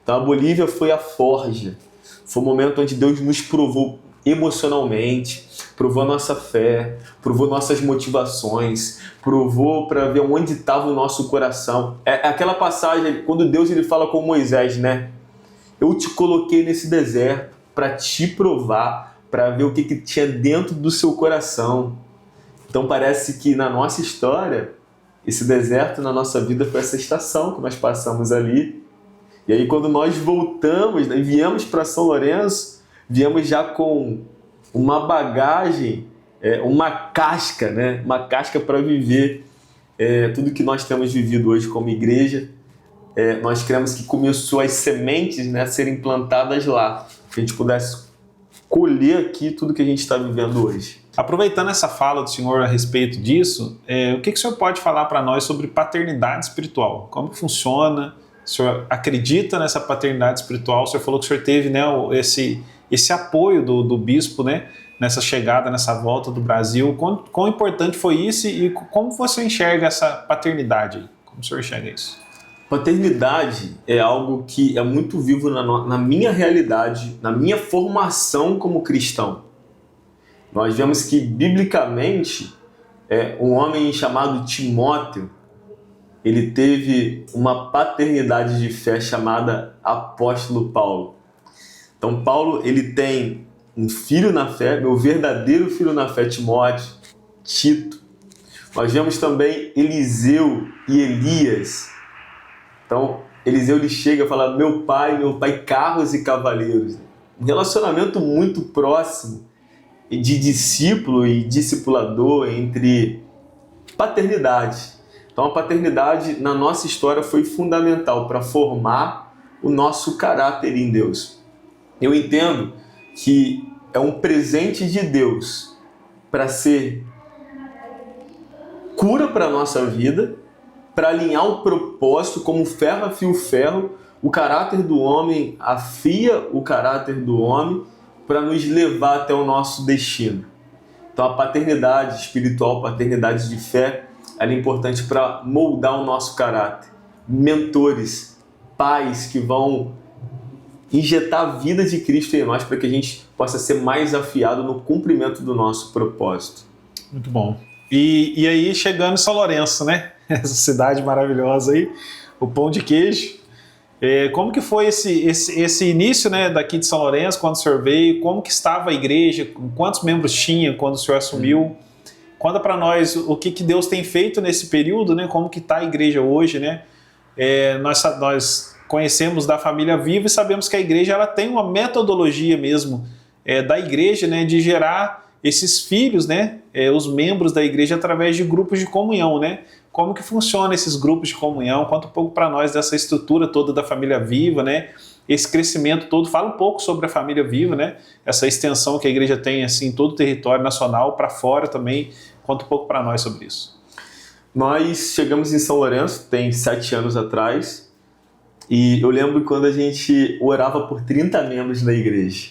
Então, a Bolívia foi a forja, foi o momento onde Deus nos provou emocionalmente, provou a nossa fé, provou nossas motivações, provou para ver onde estava o nosso coração. É aquela passagem quando Deus ele fala com Moisés, né? Eu te coloquei nesse deserto para te provar, para ver o que tinha dentro do seu coração. Então parece que na nossa história, esse deserto na nossa vida foi essa estação que nós passamos ali. E aí quando nós voltamos, né, viemos para São Lourenço, viemos já com uma bagagem, uma casca, né? Uma casca para viver tudo que nós temos vivido hoje como igreja. Nós cremos que começou as sementes, né, a serem plantadas lá, que a gente pudesse colher aqui tudo que a gente está vivendo hoje. Aproveitando essa fala do senhor a respeito disso, o que o senhor pode falar para nós sobre paternidade espiritual? Como que funciona? O senhor acredita nessa paternidade espiritual? O senhor falou que o senhor teve, né, esse apoio do bispo, né, nessa chegada, nessa volta do Brasil. Quão importante foi isso e como você enxerga essa paternidade? Como o senhor enxerga isso? Paternidade é algo que é muito vivo na minha realidade, na minha formação como cristão. Nós vemos que, biblicamente, um homem chamado Timóteo, ele teve uma paternidade de fé chamada Apóstolo Paulo. Então, Paulo ele tem um filho na fé, meu verdadeiro filho na fé, Timóteo, Tito. Nós vemos também Eliseu e Elias. Então, Eliseu ele chega e fala, meu pai, carros e cavaleiros. Um relacionamento muito próximo de discípulo e discipulador entre paternidade. Então a paternidade na nossa história foi fundamental para formar o nosso caráter em Deus. Eu entendo que é um presente de Deus para ser cura para a nossa vida, para alinhar o propósito, como ferro afia o ferro, o caráter do homem afia o caráter do homem para nos levar até o nosso destino. Então a paternidade espiritual, paternidade de fé, ela é importante para moldar o nosso caráter. Mentores, pais que vão injetar a vida de Cristo em nós para que a gente possa ser mais afiado no cumprimento do nosso propósito. Muito bom. E aí, chegando em São Lourenço, né? Essa cidade maravilhosa aí, o pão de queijo. Como que foi esse início, né, daqui de São Lourenço, quando o senhor veio? Como que estava a igreja? Quantos membros tinha quando o senhor assumiu? Conta para nós o que Deus tem feito nesse período, né? Como que está a igreja hoje, né? Nós conhecemos da Família Viva e sabemos que a igreja ela tem uma metodologia mesmo da igreja, né, de gerar esses filhos, né, os membros da igreja através de grupos de comunhão, né? Como que funciona esses grupos de comunhão? Conta um pouco para nós dessa estrutura toda da Família Viva, né? Esse crescimento todo. Fala um pouco sobre a Família Viva, né? Essa extensão que a igreja tem assim, em todo o território nacional, para fora também. Conta um pouco para nós sobre isso. Nós chegamos em São Lourenço, tem 7 anos atrás, e eu lembro quando a gente orava por 30 membros da igreja.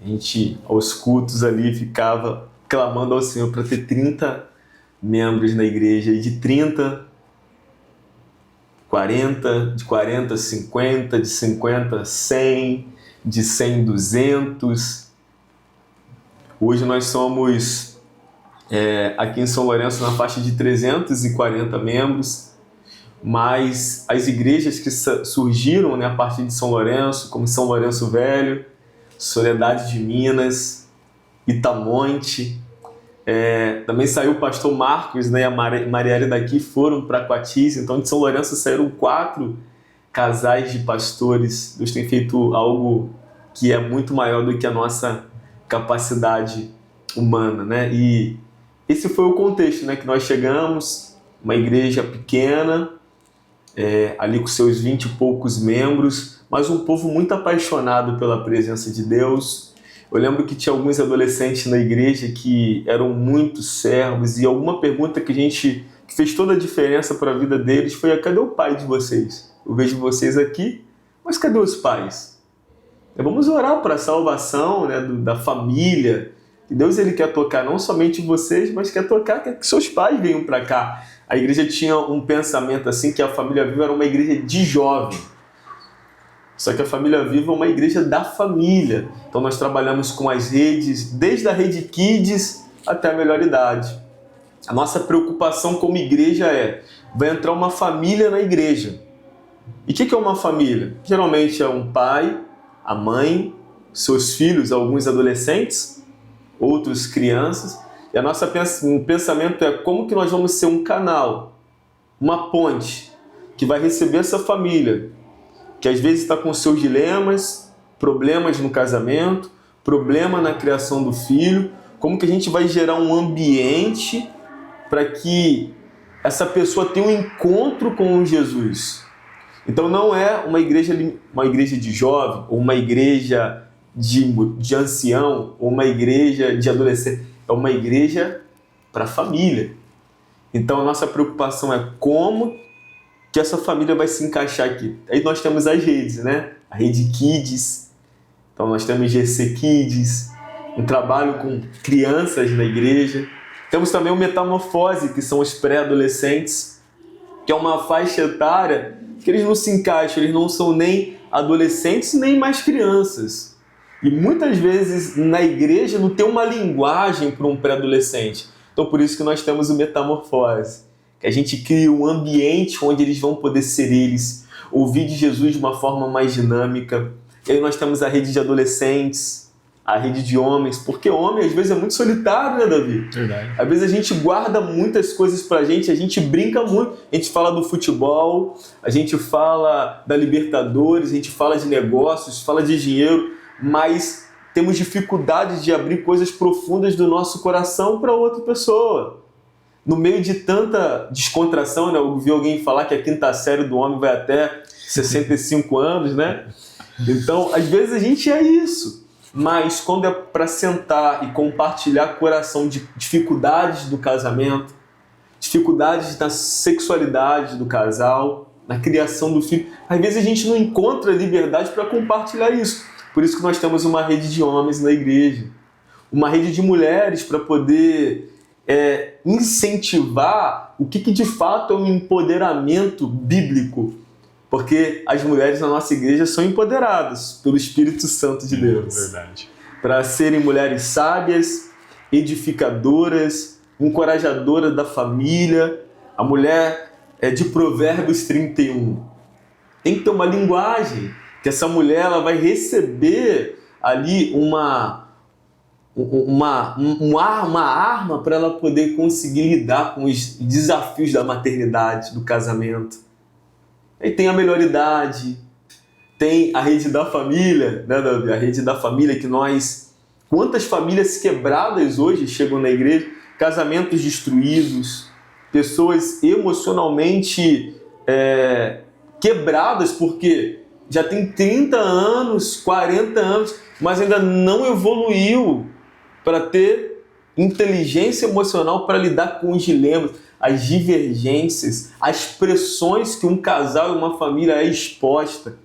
A gente, aos cultos ali, ficava clamando ao Senhor para ter 30 membros na igreja, e de 30, 40, de 40, 50, de 50, 100, de 100, 200. Hoje nós somos, aqui em São Lourenço, na faixa de 340 membros, mas as igrejas que surgiram, né, a partir de São Lourenço, como São Lourenço Velho, Soledade de Minas, Itamonte, também saiu o pastor Marcos, né, e a Marielle daqui foram para Coatis. Então de São Lourenço saíram 4 casais de pastores. Deus tem feito algo que é muito maior do que a nossa capacidade humana, né? E esse foi o contexto, né, que nós chegamos, uma igreja pequena, ali com seus 20 e poucos membros, mas um povo muito apaixonado pela presença de Deus. Eu lembro que tinha alguns adolescentes na igreja que eram muito servos, e alguma pergunta que fez toda a diferença para a vida deles foi: cadê o pai de vocês? Eu vejo vocês aqui, mas cadê os pais? Vamos orar para a salvação, né, da família. Que Deus ele quer tocar não somente vocês, mas quer que seus pais venham para cá. A igreja tinha um pensamento assim, que a Família Viva era uma igreja de jovem. Só que a Família Viva é uma igreja da família. Então nós trabalhamos com as redes, desde a rede Kids até a melhor idade. A nossa preocupação como igreja vai entrar uma família na igreja. E o que é uma família? Geralmente é um pai, a mãe, seus filhos, alguns adolescentes, outros crianças. E o pensamento é como que nós vamos ser um canal, uma ponte, que vai receber essa família, que às vezes está com seus dilemas, problemas no casamento, problema na criação do filho. Como que a gente vai gerar um ambiente para que essa pessoa tenha um encontro com Jesus? Então não é uma igreja de jovem, ou uma igreja de ancião, ou uma igreja de adolescente. É uma igreja para a família. Então a nossa preocupação é como que essa família vai se encaixar aqui. Aí nós temos as redes, né? A rede Kids, então nós temos GC Kids, um trabalho com crianças na igreja. Temos também o Metamorfose, que são os pré-adolescentes, que é uma faixa etária que eles não se encaixam, eles não são nem adolescentes nem mais crianças. E muitas vezes na igreja não tem uma linguagem para um pré-adolescente. Então por isso que nós temos o Metamorfose, que a gente cria um ambiente onde eles vão poder ser eles, ouvir de Jesus de uma forma mais dinâmica. E aí nós temos a rede de adolescentes, a rede de homens, porque homem às vezes é muito solitário, né, Davi? Verdade. Às vezes a gente guarda muitas coisas pra gente, a gente brinca muito, a gente fala do futebol, a gente fala da Libertadores, a gente fala de negócios, fala de dinheiro, mas temos dificuldade de abrir coisas profundas do nosso coração para outra pessoa. no meio de tanta descontração, né? Eu vi alguém falar que a quinta série do homem vai até 65 anos, né? Então, às vezes a gente é isso. Mas quando é para sentar e compartilhar coração de dificuldades do casamento, dificuldades na sexualidade do casal, na criação do filho, às vezes a gente não encontra liberdade para compartilhar isso. Por isso que nós temos uma rede de homens na igreja, uma rede de mulheres para poder incentivar o que de fato é um empoderamento bíblico. Porque as mulheres na nossa igreja são empoderadas pelo Espírito Santo de Deus. Verdade. Para serem mulheres sábias, edificadoras, encorajadoras da família. A mulher é de Provérbios 31. Tem que ter uma linguagem, que essa mulher ela vai receber ali uma arma para ela poder conseguir lidar com os desafios da maternidade, do casamento. Aí tem a melhoridade, tem a rede da família, né, Davi? A rede da família que nós... Quantas famílias quebradas hoje chegam na igreja? Casamentos destruídos, pessoas emocionalmente quebradas porque já tem 30 anos, 40 anos, mas ainda não evoluiu para ter inteligência emocional para lidar com os dilemas, as divergências, as pressões que um casal e uma família é exposta.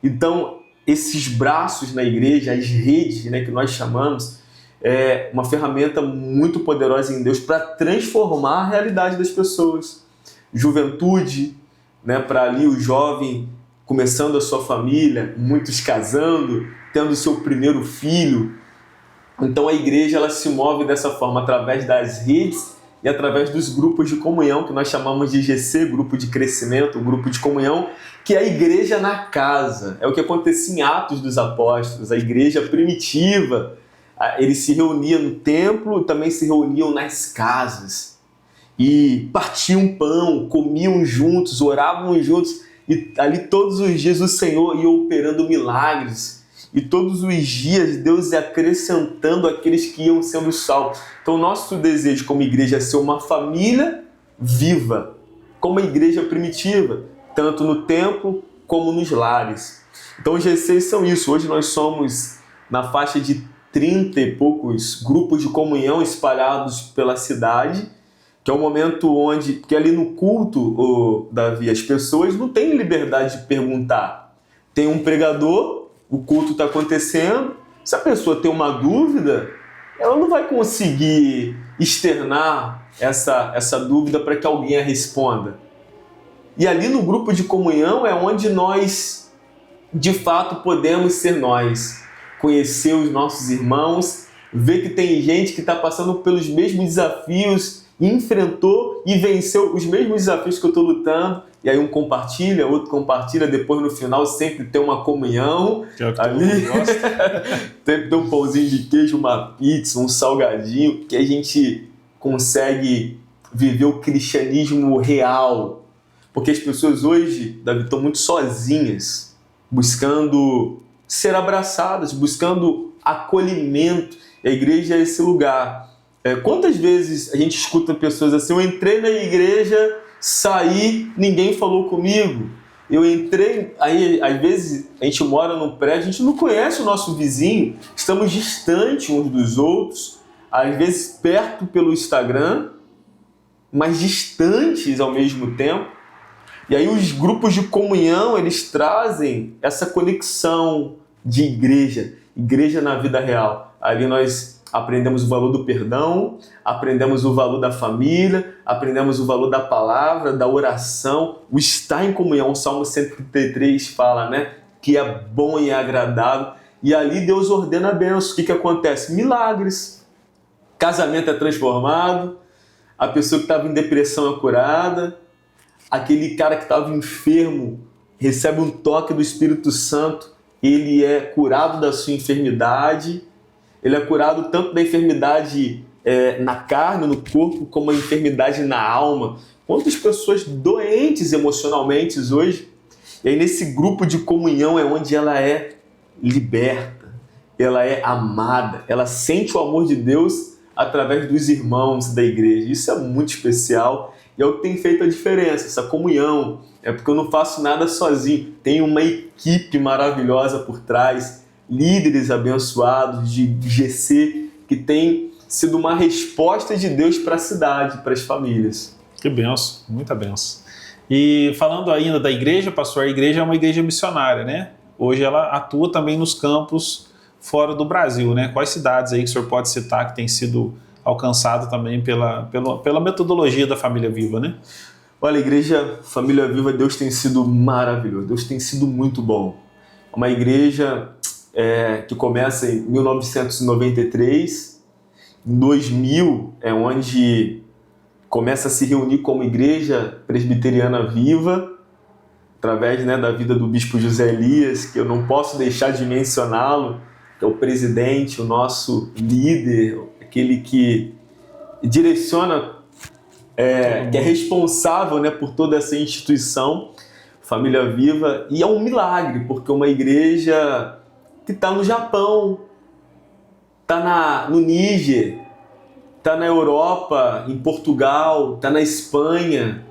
Então, esses braços na igreja, as redes, né, que nós chamamos, é uma ferramenta muito poderosa em Deus para transformar a realidade das pessoas. Juventude, né, para ali o jovem começando a sua família, muitos casando, tendo seu primeiro filho. Então a igreja ela se move dessa forma através das redes e através dos grupos de comunhão, que nós chamamos de GC, grupo de crescimento, grupo de comunhão, que é a igreja na casa. É o que acontecia em Atos dos Apóstolos, a igreja primitiva. Eles se reuniam no templo, também se reuniam nas casas. E partiam pão, comiam juntos, oravam juntos. E ali todos os dias o Senhor ia operando milagres. E todos os dias Deus ia acrescentando aqueles que iam sendo salvos. Então nosso desejo como igreja é ser uma família viva, como a igreja primitiva, tanto no templo como nos lares. Então os GCs são isso. Hoje nós somos na faixa de 30 e poucos grupos de comunhão espalhados pela cidade, que é um momento onde, porque ali no culto, Davi, as pessoas não têm liberdade de perguntar. Tem um pregador, o culto está acontecendo, se a pessoa tem uma dúvida, ela não vai conseguir externar essa dúvida para que alguém a responda. E ali no grupo de comunhão é onde nós, de fato, podemos ser nós. Conhecer os nossos irmãos, ver que tem gente que está passando pelos mesmos desafios, enfrentou e venceu os mesmos desafios que eu estou lutando. E aí um compartilha, outro compartilha, depois no final sempre tem uma comunhão. Que é o que ali sempre tem um pãozinho de queijo, uma pizza, um salgadinho, que a gente consegue viver o cristianismo real. Porque as pessoas hoje, Davi, estão muito sozinhas, buscando ser abraçadas, buscando acolhimento. E a igreja é esse lugar. Quantas vezes a gente escuta pessoas assim, eu entrei na igreja, saí, ninguém falou comigo. Eu entrei, aí às vezes a gente mora num prédio, a gente não conhece o nosso vizinho, estamos distantes uns dos outros, às vezes perto pelo Instagram, mas distantes ao mesmo tempo. E aí os grupos de comunhão, eles trazem essa conexão de igreja, igreja na vida real. Ali nós aprendemos o valor do perdão, aprendemos o valor da família, aprendemos o valor da palavra, da oração, o estar em comunhão. O Salmo 133 fala, né, que é bom e agradável. E ali Deus ordena a bênção. O que acontece? Milagres. Casamento é transformado, a pessoa que estava em depressão é curada, aquele cara que estava enfermo recebe um toque do Espírito Santo, ele é curado da sua enfermidade, ele é curado tanto da enfermidade na carne, no corpo, como a enfermidade na alma. Quantas pessoas doentes emocionalmente hoje? E aí nesse grupo de comunhão é onde ela é liberta, ela é amada, ela sente o amor de Deus através dos irmãos da igreja. Isso é muito especial e é o que tem feito a diferença, essa comunhão. É porque eu não faço nada sozinho, tem uma equipe maravilhosa por trás, líderes abençoados de GC, que tem sido uma resposta de Deus para a cidade, para as famílias. Que benção, muita benção. E falando ainda da igreja, pastor, a igreja é uma igreja missionária, né? Hoje ela atua também nos campos fora do Brasil, né? Quais cidades aí que o senhor pode citar que tem sido alcançado também pela metodologia da Família Viva, né? Olha, a igreja Família Viva, Deus tem sido maravilhoso, Deus tem sido muito bom. Uma igreja que começa em 1993, em 2000 é onde começa a se reunir como Igreja Presbiteriana Viva, através, né, da vida do bispo José Elias, que eu não posso deixar de mencioná-lo, que é o presidente, o nosso líder, aquele que direciona, que é responsável, né, por toda essa instituição, Família Viva, e é um milagre, porque uma igreja que está no Japão, está no Níger, está na Europa, em Portugal, está na Espanha,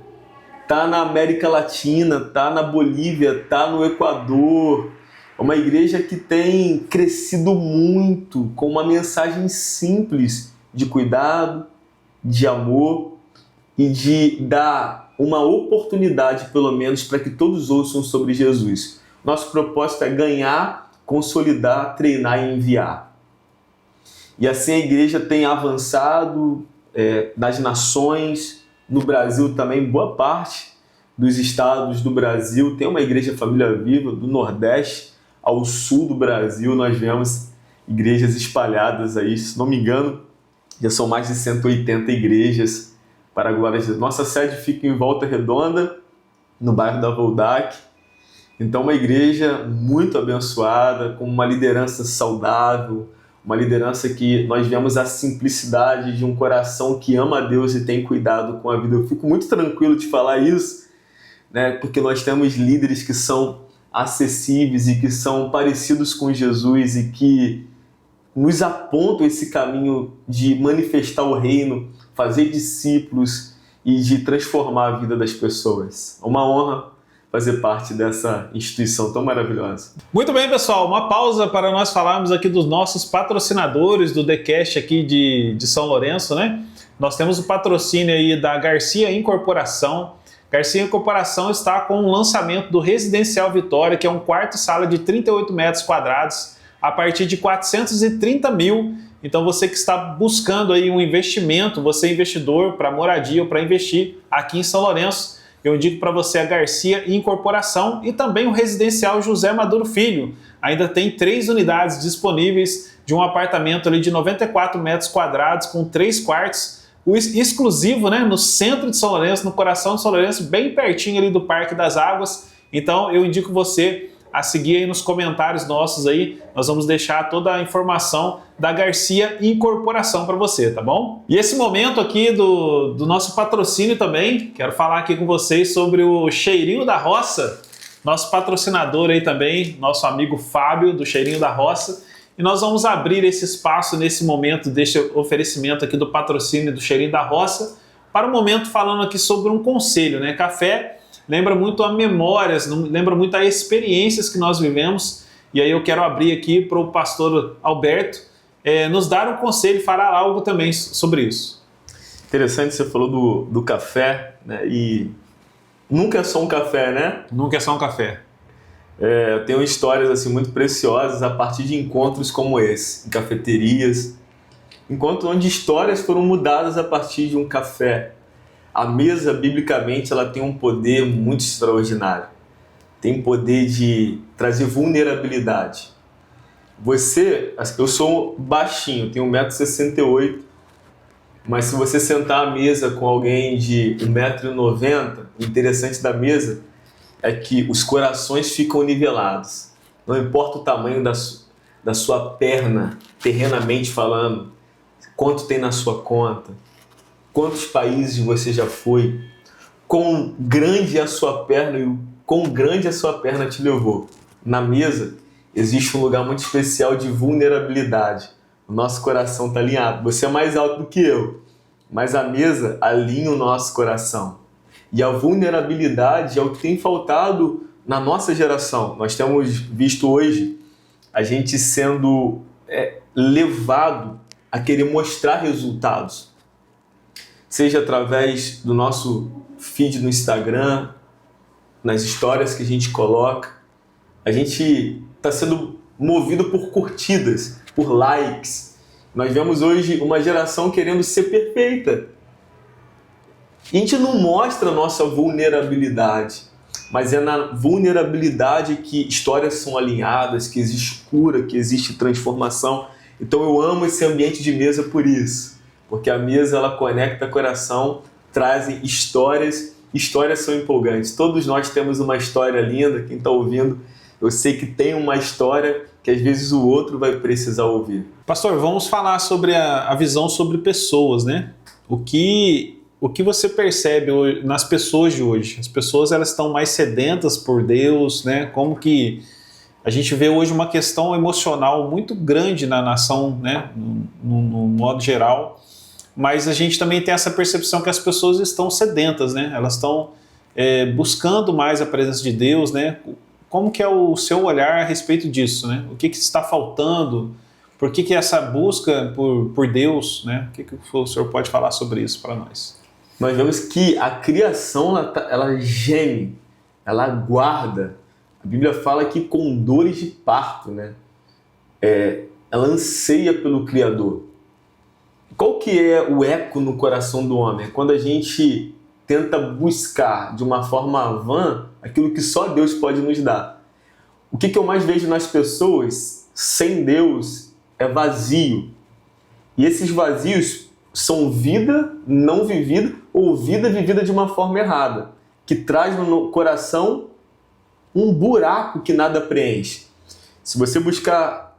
está na América Latina, está na Bolívia, está no Equador. É uma igreja que tem crescido muito, com uma mensagem simples de cuidado, de amor e de dar uma oportunidade, pelo menos, para que todos ouçam sobre Jesus. Nosso propósito é ganhar, consolidar, treinar e enviar. E assim a igreja tem avançado nas nações, no Brasil também, boa parte dos estados do Brasil tem uma igreja Família Viva, do Nordeste ao Sul do Brasil, nós vemos igrejas espalhadas aí, se não me engano, já são mais de 180 igrejas, para a glória de Deus. Nossa sede fica em Volta Redonda, no bairro da Voldac, então uma igreja muito abençoada, com uma liderança saudável, uma liderança que nós vemos a simplicidade de um coração que ama a Deus e tem cuidado com a vida. Eu fico muito tranquilo de falar isso, né, porque nós temos líderes que são acessíveis e que são parecidos com Jesus e que nos apontam esse caminho de manifestar o reino, fazer discípulos e de transformar a vida das pessoas. É uma honra fazer parte dessa instituição tão maravilhosa. Muito bem, pessoal, uma pausa para nós falarmos aqui dos nossos patrocinadores do TheCast aqui de São Lourenço, né? Nós temos o patrocínio aí da Garcia Incorporação. Garcia Incorporação está com o lançamento do Residencial Vitória, que é um quarto e sala de 38 metros quadrados, a partir de 430 mil. Então você que está buscando aí um investimento, você é investidor para moradia ou para investir aqui em São Lourenço, eu indico para você a Garcia Incorporação e também o Residencial José Maduro Filho. Ainda tem 3 unidades disponíveis de um apartamento ali de 94 metros quadrados com 3 quartos, o exclusivo, né, no centro de São Lourenço, no coração de São Lourenço, bem pertinho ali do Parque das Águas. Então eu indico você a seguir aí nos comentários nossos aí, nós vamos deixar toda a informação da Garcia Incorporação para você, tá bom? E esse momento aqui do nosso patrocínio também, quero falar aqui com vocês sobre o Cheirinho da Roça, nosso patrocinador aí também, nosso amigo Fábio do Cheirinho da Roça, e nós vamos abrir esse espaço nesse momento, desse oferecimento aqui do patrocínio do Cheirinho da Roça, para um momento falando aqui sobre um conselho, né? Café lembra muito a memórias, lembra muito a experiências que nós vivemos. E aí eu quero abrir aqui para o pastor Alberto nos dar um conselho e falar algo também sobre isso. Interessante, você falou do café, né? E nunca é só um café, né? Nunca é só um café. Eu tenho histórias assim, muito preciosas a partir de encontros como esse, em cafeterias, encontros onde histórias foram mudadas a partir de um café. A mesa, biblicamente, ela tem um poder muito extraordinário. Tem um poder de trazer vulnerabilidade. Eu sou baixinho, tenho 1,68 m, mas se você sentar à mesa com alguém de 1,90 m, o interessante da mesa é que os corações ficam nivelados. Não importa o tamanho da sua perna, terrenamente falando, quanto tem na sua conta, quantos países você já foi, quão grande é a sua perna e o quão grande a sua perna te levou. Na mesa existe um lugar muito especial de vulnerabilidade, o nosso coração está alinhado. Você é mais alto do que eu, mas a mesa alinha o nosso coração. E a vulnerabilidade é o que tem faltado na nossa geração. Nós temos visto hoje a gente sendo levado a querer mostrar resultados. Seja através do nosso feed no Instagram, nas histórias que a gente coloca. A gente está sendo movido por curtidas, por likes. Nós vemos hoje uma geração querendo ser perfeita. E a gente não mostra a nossa vulnerabilidade, mas é na vulnerabilidade que histórias são alinhadas, que existe cura, que existe transformação. Então eu amo esse ambiente de mesa por isso, porque a mesa ela conecta coração, trazem histórias são empolgantes. Todos nós temos uma história linda, quem está ouvindo, eu sei que tem uma história que às vezes o outro vai precisar ouvir. Pastor, vamos falar sobre a visão sobre pessoas, né? O que você percebe hoje, nas pessoas de hoje? As pessoas elas estão mais sedentas por Deus, né? Como que a gente vê hoje uma questão emocional muito grande na nação, né? No modo geral, mas a gente também tem essa percepção que as pessoas estão sedentas, né? Elas estão buscando mais a presença de Deus, né? Como que é o seu olhar a respeito disso, né? O que está faltando? Por que essa busca por Deus, né? O que o senhor pode falar sobre isso para nós? Nós vemos que a criação ela geme, ela aguarda. A Bíblia fala que com dores de parto, né? Ela anseia pelo Criador. Qual que é o eco no coração do homem? Quando a gente tenta buscar de uma forma vã aquilo que só Deus pode nos dar. O que eu mais vejo nas pessoas sem Deus é vazio. E esses vazios são vida não vivida ou vida vivida de uma forma errada, que traz no coração um buraco que nada preenche. Se você buscar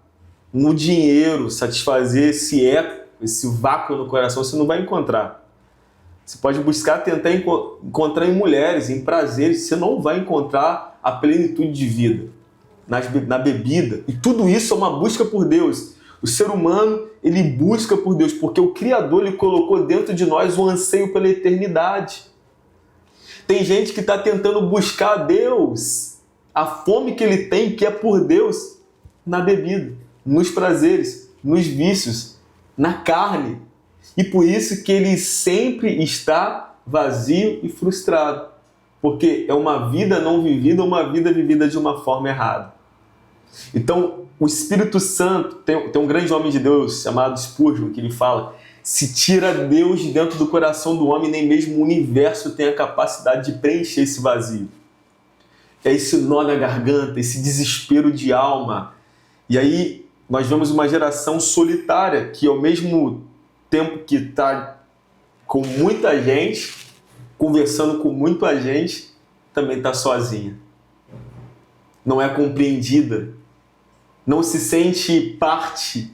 no dinheiro satisfazer esse eco, esse vácuo no coração, você não vai encontrar. Você pode buscar, tentar encontrar em mulheres, em prazeres, você não vai encontrar a plenitude de vida na bebida. E tudo isso é uma busca por Deus. O ser humano, ele busca por Deus, porque o Criador ele colocou dentro de nós um anseio pela eternidade. Tem gente que está tentando buscar Deus, a fome que ele tem, que é por Deus, na bebida, nos prazeres, nos vícios, na carne. E por isso que ele sempre está vazio e frustrado, porque é uma vida não vivida, uma vida vivida de uma forma errada. Então, o Espírito Santo, tem um grande homem de Deus chamado Spurgeon, que ele fala: se tira Deus de dentro do coração do homem, nem mesmo o universo tem a capacidade de preencher esse vazio. É esse nó na garganta, esse desespero de alma. E aí nós vemos uma geração solitária, que ao mesmo tempo que está com muita gente, conversando com muita gente, também está sozinha. Não é compreendida, não se sente parte,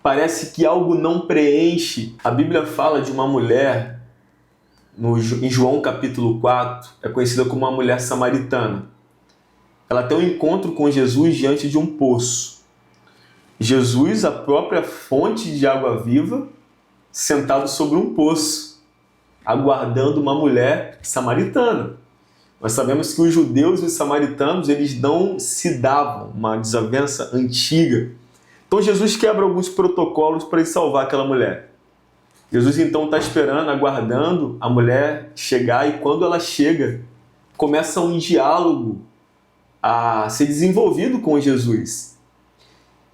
parece que algo não preenche. A Bíblia fala de uma mulher, em João capítulo 4, é conhecida como uma mulher samaritana. Ela tem um encontro com Jesus diante de um poço. Jesus, a própria fonte de água viva, sentado sobre um poço, aguardando uma mulher samaritana. Nós sabemos que os judeus e os samaritanos, eles não se davam, uma desavença antiga. Então Jesus quebra alguns protocolos para salvar aquela mulher. Jesus então está esperando, aguardando a mulher chegar, e quando ela chega, começa um diálogo a ser desenvolvido com Jesus.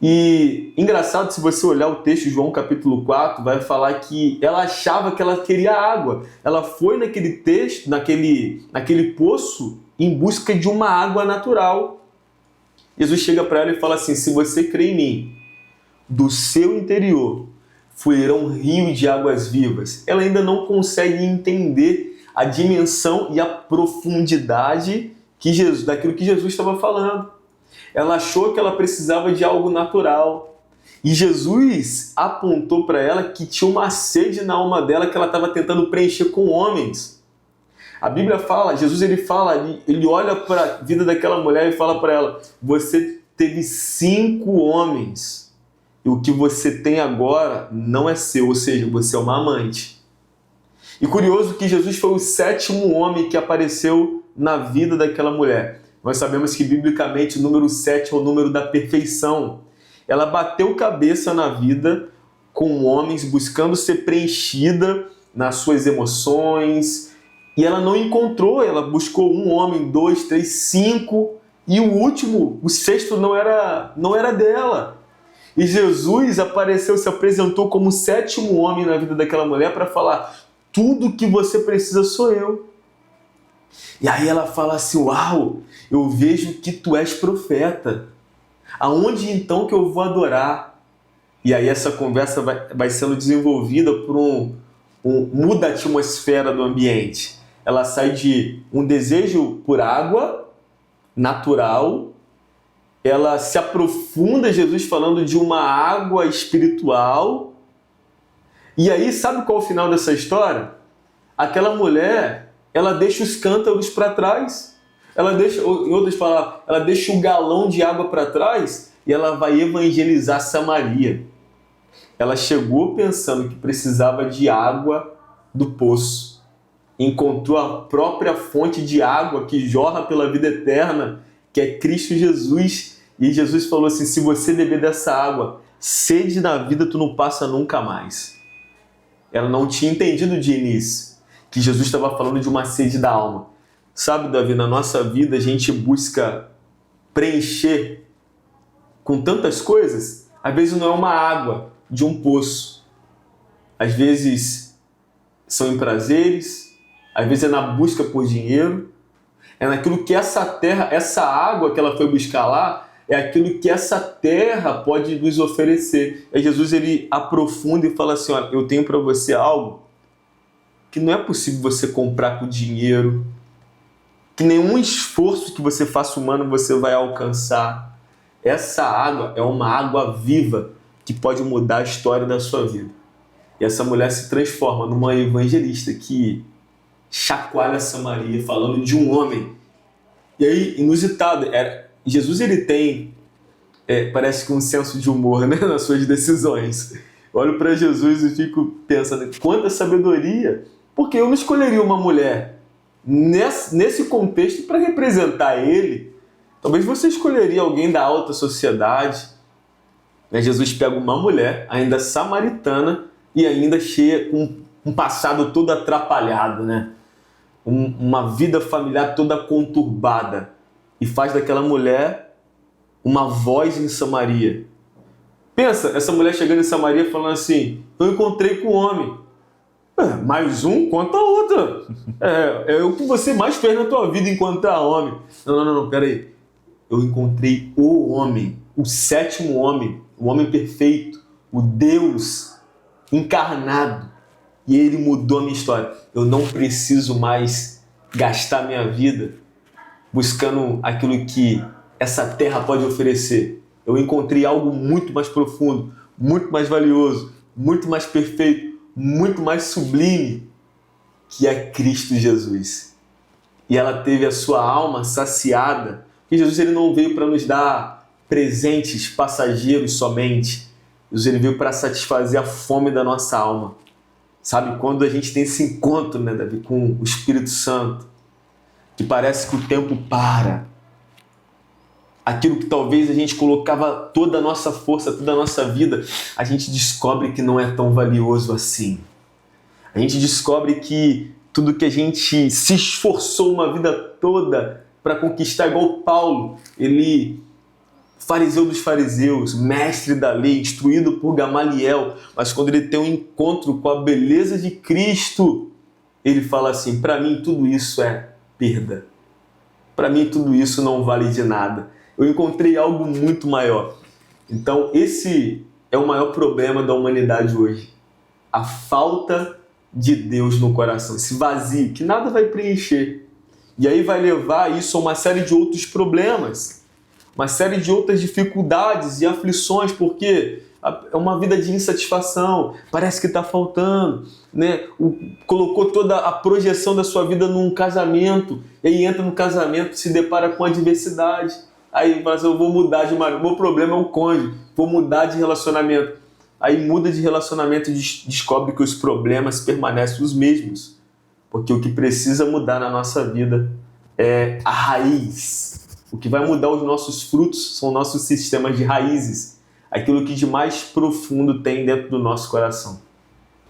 E engraçado, se você olhar o texto de João capítulo 4, vai falar que ela achava que ela queria água. Ela foi naquele poço em busca de uma água natural. Jesus chega para ela e fala assim: se você crê em mim, do seu interior fluirão rios de águas vivas. Ela ainda não consegue entender a dimensão e a profundidade daquilo que Jesus estava falando. Ela achou que ela precisava de algo natural. E Jesus apontou para ela que tinha uma sede na alma dela que ela estava tentando preencher com homens. A Bíblia fala, Jesus ele olha para a vida daquela mulher e fala para ela: você teve 5 homens e o que você tem agora não é seu, ou seja, você é uma amante. E curioso que Jesus foi o 7º homem que apareceu na vida daquela mulher. Nós sabemos que, biblicamente, o número 7 é o número da perfeição. Ela bateu cabeça na vida com homens, buscando ser preenchida nas suas emoções, e ela não encontrou. Ela buscou um homem, 2, 3, 5, e o último, o 6º, não era dela. E Jesus apareceu, se apresentou como o 7º homem na vida daquela mulher para falar: tudo que você precisa sou eu. E aí ela fala assim: uau, eu vejo que tu és profeta. Aonde então que eu vou adorar? E aí essa conversa vai sendo desenvolvida por muda a atmosfera do ambiente. Ela sai de um desejo por água natural, ela se aprofunda, Jesus falando de uma água espiritual. E aí, sabe qual é o final dessa história? Aquela mulher, ela deixa os cântaros para trás. Ela deixa, em outras palavras, ela deixa o galão de água para trás e ela vai evangelizar Samaria. Ela chegou pensando que precisava de água do poço. Encontrou a própria fonte de água que jorra pela vida eterna, que é Cristo Jesus. E Jesus falou assim: se você beber dessa água, sede na vida tu não passa nunca mais. Ela não tinha entendido de início que Jesus estava falando de uma sede da alma. Sabe, Davi, na nossa vida a gente busca preencher com tantas coisas. Às vezes não é uma água de um poço. Às vezes são em prazeres, às vezes é na busca por dinheiro, é naquilo que essa terra, essa água que ela foi buscar lá, é aquilo que essa terra pode nos oferecer. E Jesus, ele aprofunda e fala assim: olha, eu tenho para você algo que não é possível você comprar com dinheiro, que nenhum esforço que você faça humano você vai alcançar. Essa água é uma água viva que pode mudar a história da sua vida. E essa mulher se transforma numa evangelista que chacoalha Samaria, falando de um homem. E aí, inusitado, Jesus, ele tem, parece que um senso de humor, né, nas suas decisões. Eu olho para Jesus e fico pensando: quanta sabedoria! Porque eu não escolheria uma mulher nesse contexto para representar ele. Talvez você escolheria alguém da alta sociedade. Jesus pega uma mulher, ainda samaritana, e ainda cheia, com um passado todo atrapalhado, né? Uma vida familiar toda conturbada, e faz daquela mulher uma voz em Samaria. Pensa, essa mulher chegando em Samaria falando assim: eu encontrei com um homem. Mais um conta a outra. É o que você mais fez na tua vida, encontrar homem. Não, peraí. Eu encontrei o homem, o 7º homem, o homem perfeito, o Deus encarnado. E ele mudou a minha história. Eu não preciso mais gastar minha vida buscando aquilo que essa terra pode oferecer. Eu encontrei algo muito mais profundo, muito mais valioso, muito mais perfeito, muito mais sublime, que é Cristo Jesus. E ela teve a sua alma saciada, porque Jesus, ele não veio para nos dar presentes passageiros somente. Jesus, ele veio para satisfazer a fome da nossa alma. Sabe, quando a gente tem esse encontro, né, Davi, com o Espírito Santo, que parece que o tempo para. Aquilo que talvez a gente colocava toda a nossa força, toda a nossa vida, a gente descobre que não é tão valioso assim. A gente descobre que tudo que a gente se esforçou uma vida toda para conquistar, igual Paulo, ele, fariseu dos fariseus, mestre da lei, instruído por Gamaliel, mas quando ele tem um encontro com a beleza de Cristo, ele fala assim: para mim tudo isso é perda. Para mim tudo isso não vale de nada. Eu encontrei algo muito maior. Então esse é o maior problema da humanidade hoje. A falta de Deus no coração, esse vazio que nada vai preencher. E aí vai levar isso a uma série de outros problemas, uma série de outras dificuldades e aflições, porque é uma vida de insatisfação, parece que está faltando, né? Colocou toda a projeção da sua vida num casamento, e aí entra no casamento e se depara com adversidade. Aí fala assim, eu vou mudar de marido, meu problema é o cônjuge, vou mudar de relacionamento. Aí muda de relacionamento e descobre que os problemas permanecem os mesmos. Porque o que precisa mudar na nossa vida é a raiz. O que vai mudar os nossos frutos são nossos sistemas de raízes. Aquilo que de mais profundo tem dentro do nosso coração.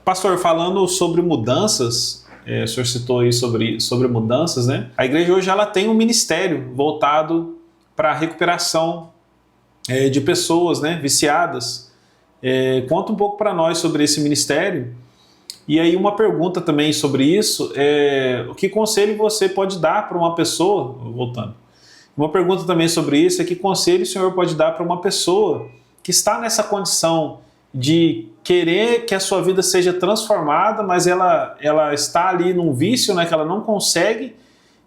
Pastor, falando sobre mudanças, o senhor citou aí sobre mudanças, né? A igreja hoje ela tem um ministério voltado para a recuperação de pessoas, né, viciadas. Conta um pouco para nós sobre esse ministério. E aí uma pergunta também sobre isso, que conselho você pode dar para uma pessoa, voltando, uma pergunta também sobre isso que conselho o senhor pode dar para uma pessoa que está nessa condição de querer que a sua vida seja transformada, mas ela está ali num vício, né, que ela não consegue,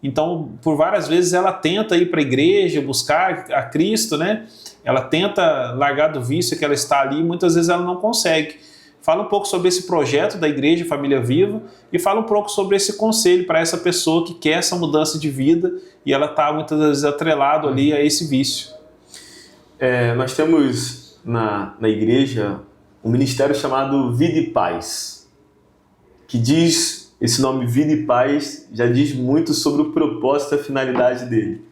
então por várias vezes ela tenta ir para a igreja, buscar a Cristo, né, ela tenta largar do vício que ela está ali, muitas vezes ela não consegue. Fala um pouco sobre esse projeto da Igreja Família Viva e fala um pouco sobre esse conselho para essa pessoa que quer essa mudança de vida e ela está muitas vezes atrelado ali a esse vício. Nós temos na igreja um ministério chamado Vida e Paz, que diz, esse nome Vida e Paz já diz muito sobre o propósito e a finalidade dele.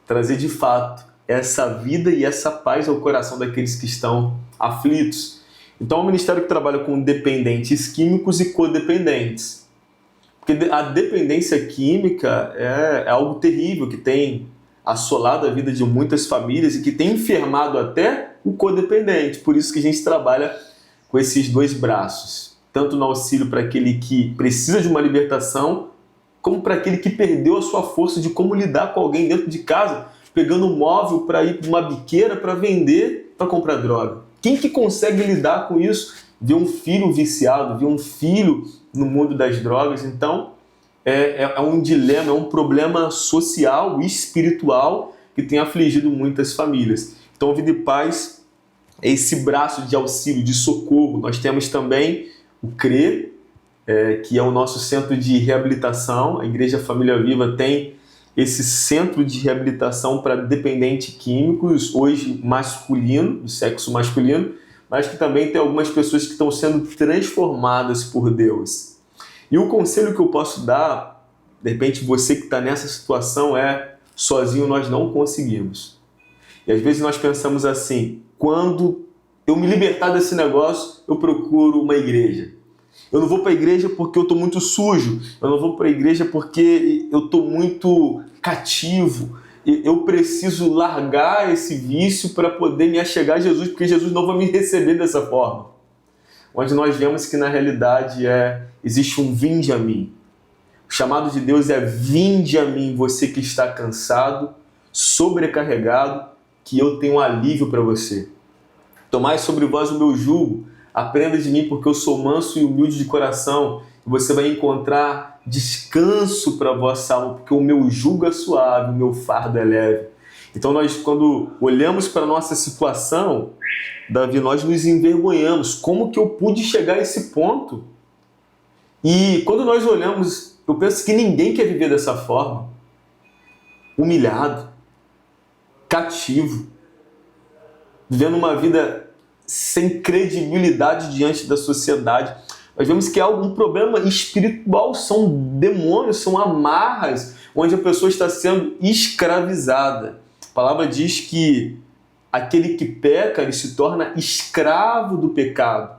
Trazer de fato essa vida e essa paz ao coração daqueles que estão aflitos. Então é um ministério que trabalha com dependentes químicos e codependentes. Porque a dependência química é algo terrível que tem assolado a vida de muitas famílias e que tem enfermado até o codependente. Por isso que a gente trabalha com esses dois braços. Tanto no auxílio para aquele que precisa de uma libertação, como para aquele que perdeu a sua força de como lidar com alguém dentro de casa, pegando um móvel para ir para uma biqueira para vender, para comprar droga. Quem que consegue lidar com isso? Ver um filho viciado, ver um filho no mundo das drogas. Então, é um dilema, é um problema social e espiritual que tem afligido muitas famílias. Então, Vida e Paz é esse braço de auxílio, de socorro. Nós temos também o CRE, que é o nosso centro de reabilitação. A Igreja Família Viva tem esse centro de reabilitação para dependentes químicos, hoje masculino, do sexo masculino, mas que também tem algumas pessoas que estão sendo transformadas por Deus. E o conselho que eu posso dar, de repente você que está nessa situação, sozinho nós não conseguimos. E às vezes nós pensamos assim, quando eu me libertar desse negócio, eu procuro uma igreja. Eu não vou para a igreja porque eu estou muito sujo. Eu não vou para a igreja porque eu estou muito cativo. Eu preciso largar esse vício para poder me achegar a Jesus, porque Jesus não vai me receber dessa forma. Onde nós vemos que na realidade existe um vinde a mim. O chamado de Deus é vinde a mim, você que está cansado, sobrecarregado, que eu tenho um alívio para você. Tomai sobre vós o meu jugo, aprenda de mim porque eu sou manso e humilde de coração. E você vai encontrar descanso para a vossa alma, porque o meu jugo é suave, o meu fardo é leve. Então nós, quando olhamos para a nossa situação, Davi, nós nos envergonhamos. Como que eu pude chegar a esse ponto? E quando nós olhamos, eu penso que ninguém quer viver dessa forma. Humilhado, cativo, vivendo uma vida sem credibilidade diante da sociedade. Nós vemos que há algum problema espiritual, são demônios, são amarras, onde a pessoa está sendo escravizada. A palavra diz que aquele que peca, ele se torna escravo do pecado.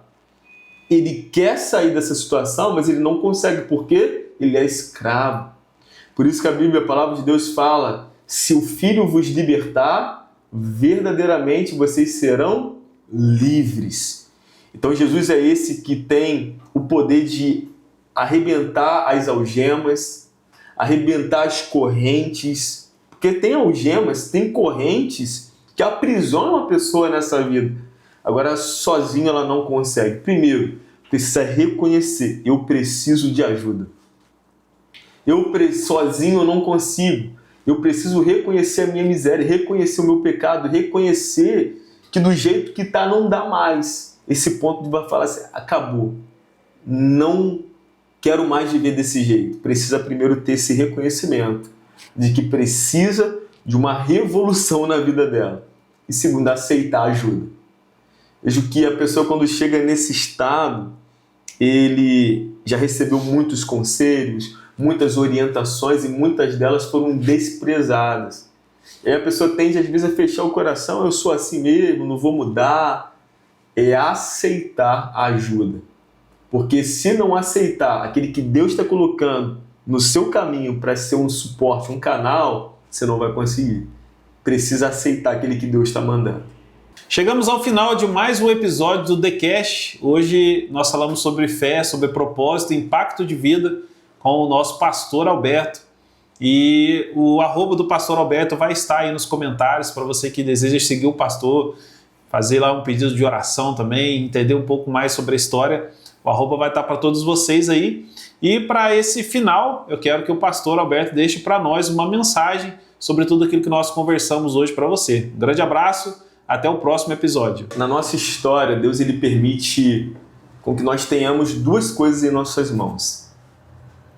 Ele quer sair dessa situação, mas ele não consegue, porque ele é escravo. Por isso que a Bíblia, a palavra de Deus fala, se o Filho vos libertar, verdadeiramente vocês serão livres. Então Jesus é esse que tem o poder de arrebentar as algemas, arrebentar as correntes, porque tem algemas, tem correntes que aprisionam a pessoa nessa vida. Agora, sozinho ela não consegue. Primeiro, precisa reconhecer, eu preciso de ajuda. Sozinho eu não consigo. Eu preciso reconhecer a minha miséria, reconhecer o meu pecado, reconhecer que do jeito que está não dá mais. Esse ponto de falar assim, acabou. Não quero mais viver desse jeito. Precisa primeiro ter esse reconhecimento de que precisa de uma revolução na vida dela. E segundo, aceitar ajuda. Vejo que a pessoa, quando chega nesse estado, ele já recebeu muitos conselhos, muitas orientações e muitas delas foram desprezadas. E aí a pessoa tende às vezes a fechar o coração, eu sou assim mesmo, não vou mudar. É aceitar a ajuda. Porque se não aceitar aquele que Deus está colocando no seu caminho para ser um suporte, um canal, você não vai conseguir. Precisa aceitar aquele que Deus está mandando. Chegamos ao final de mais um episódio do The Cash. Hoje nós falamos sobre fé, sobre propósito e impacto de vida com o nosso pastor Alberto. E o @do pastor Alberto vai estar aí nos comentários para você que deseja seguir o pastor, fazer lá um pedido de oração também, entender um pouco mais sobre a história. O @ vai estar para todos vocês aí. E para esse final, eu quero que o pastor Alberto deixe para nós uma mensagem sobre tudo aquilo que nós conversamos hoje para você. Um grande abraço, até o próximo episódio. Na nossa história, Deus ele permite com que nós tenhamos duas coisas em nossas mãos.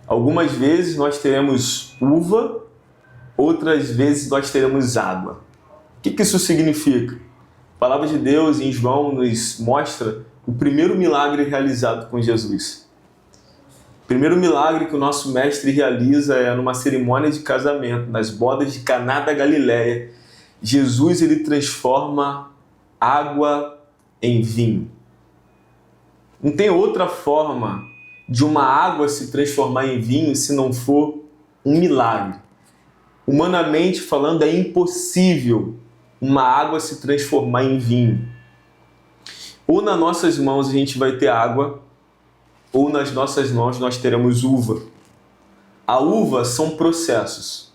Algumas vezes nós teremos uva, outras vezes nós teremos água. O que isso significa? A palavra de Deus em João nos mostra o primeiro milagre realizado com Jesus. O primeiro milagre que o nosso mestre realiza é numa cerimônia de casamento, nas bodas de Caná da Galileia. Jesus ele transforma água em vinho. Não tem outra forma de uma água se transformar em vinho se não for um milagre. Humanamente falando, é impossível uma água se transformar em vinho. Ou nas nossas mãos a gente vai ter água, ou nas nossas mãos nós teremos uva. A uva são processos.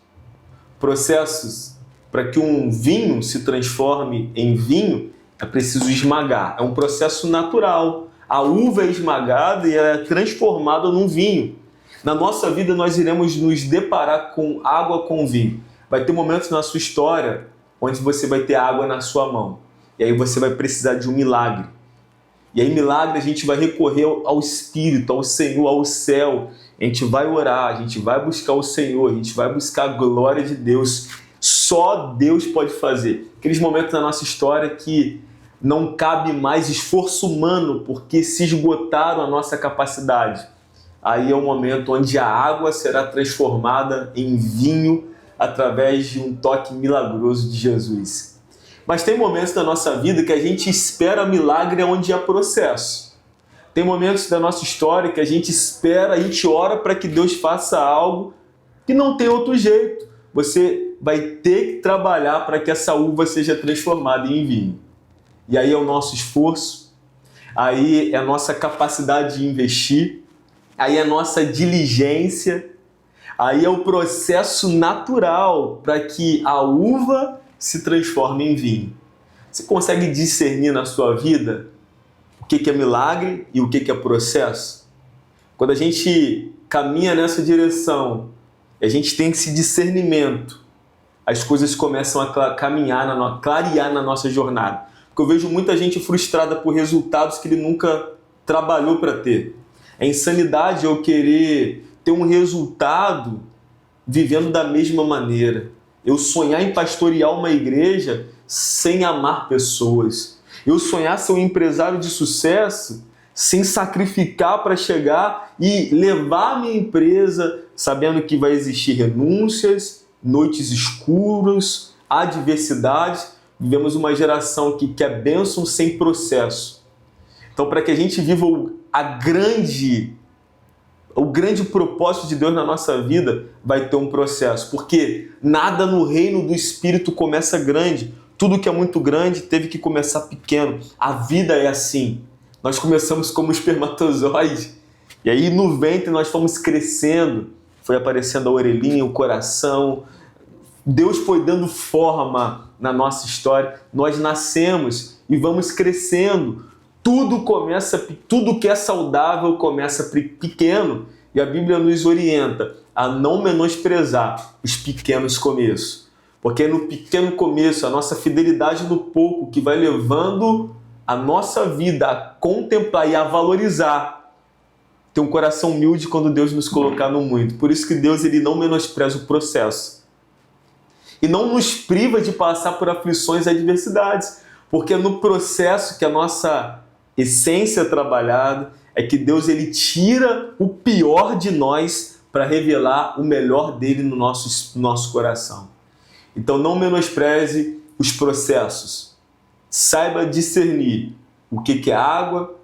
Processos para que um vinho se transforme em vinho é preciso esmagar. É um processo natural. A uva é esmagada e é transformada num vinho. Na nossa vida nós iremos nos deparar com água com vinho. Vai ter momentos na sua história onde você vai ter água na sua mão. E aí você vai precisar de um milagre. E aí milagre a gente vai recorrer ao Espírito, ao Senhor, ao céu. A gente vai orar, a gente vai buscar o Senhor, a gente vai buscar a glória de Deus. Só Deus pode fazer. Aqueles momentos na nossa história que não cabe mais esforço humano porque se esgotaram a nossa capacidade. Aí é o momento onde a água será transformada em vinho através de um toque milagroso de Jesus. Mas tem momentos da nossa vida que a gente espera milagre onde há processo. Tem momentos da nossa história que a gente espera, a gente ora para que Deus faça algo que não tem outro jeito. Você vai ter que trabalhar para que essa uva seja transformada em vinho. E aí é o nosso esforço, aí é a nossa capacidade de investir, aí é a nossa diligência, aí é o processo natural para que a uva se transforme em vinho. Você consegue discernir na sua vida o que é milagre e o que é processo? Quando a gente caminha nessa direção, a gente tem esse discernimento, as coisas começam a clarear na nossa jornada. Porque eu vejo muita gente frustrada por resultados que ele nunca trabalhou para ter. É insanidade eu querer ter um resultado vivendo da mesma maneira. Eu sonhar em pastorear uma igreja sem amar pessoas. Eu sonhar ser um empresário de sucesso sem sacrificar para chegar e levar a minha empresa sabendo que vai existir renúncias, noites escuras, adversidades. Vivemos uma geração que quer bênção sem processo. Então, para que a gente viva o grande propósito de Deus na nossa vida, vai ter um processo. Porque nada no reino do Espírito começa grande. Tudo que é muito grande teve que começar pequeno. A vida é assim. Nós começamos como espermatozoide. E aí no ventre nós fomos crescendo. Foi aparecendo a orelhinha, o coração. Deus foi dando forma na nossa história. Nós nascemos e vamos crescendo. Tudo que é saudável começa pequeno. E a Bíblia nos orienta a não menosprezar os pequenos começos. Porque é no pequeno começo, a nossa fidelidade no pouco que vai levando a nossa vida a contemplar e a valorizar. Ter um coração humilde quando Deus nos colocar no muito. Por isso que Deus ele não menospreza o processo. e não nos priva de passar por aflições e adversidades, porque no processo que a nossa essência é trabalhada, é que Deus ele tira o pior de nós para revelar o melhor dele no nosso coração. Então não menospreze os processos. Saiba discernir o que é água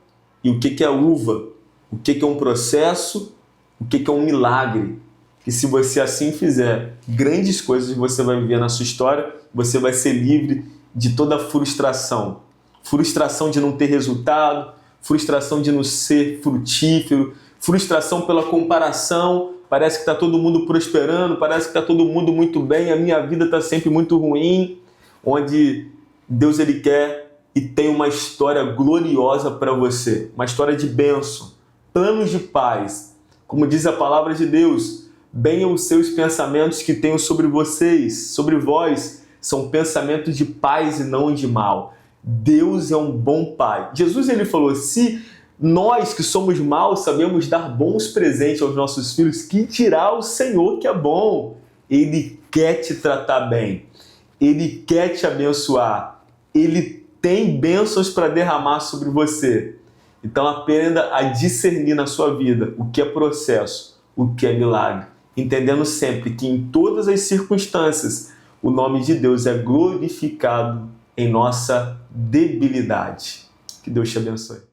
e o que é uva, o que é um processo, o que é um milagre. E se você assim fizer, grandes coisas você vai viver na sua história, você vai ser livre de toda frustração. Frustração de não ter resultado, frustração de não ser frutífero, frustração pela comparação. Parece que está todo mundo prosperando, parece que está todo mundo muito bem, a minha vida está sempre muito ruim. Onde Deus ele quer e tem uma história gloriosa para você, uma história de bênção, planos de paz. Como diz a palavra de Deus, bem os seus pensamentos que tenho sobre vocês, sobre vós, são pensamentos de paz e não de mal. Deus é um bom pai. Jesus ele falou, se nós que somos maus sabemos dar bons presentes aos nossos filhos, que dirá o Senhor que é bom? Ele quer te tratar bem, Ele quer te abençoar, Ele tem bênçãos para derramar sobre você. Então aprenda a discernir na sua vida o que é processo, o que é milagre, entendendo sempre que em todas as circunstâncias o nome de Deus é glorificado em nossa debilidade. Que Deus te abençoe.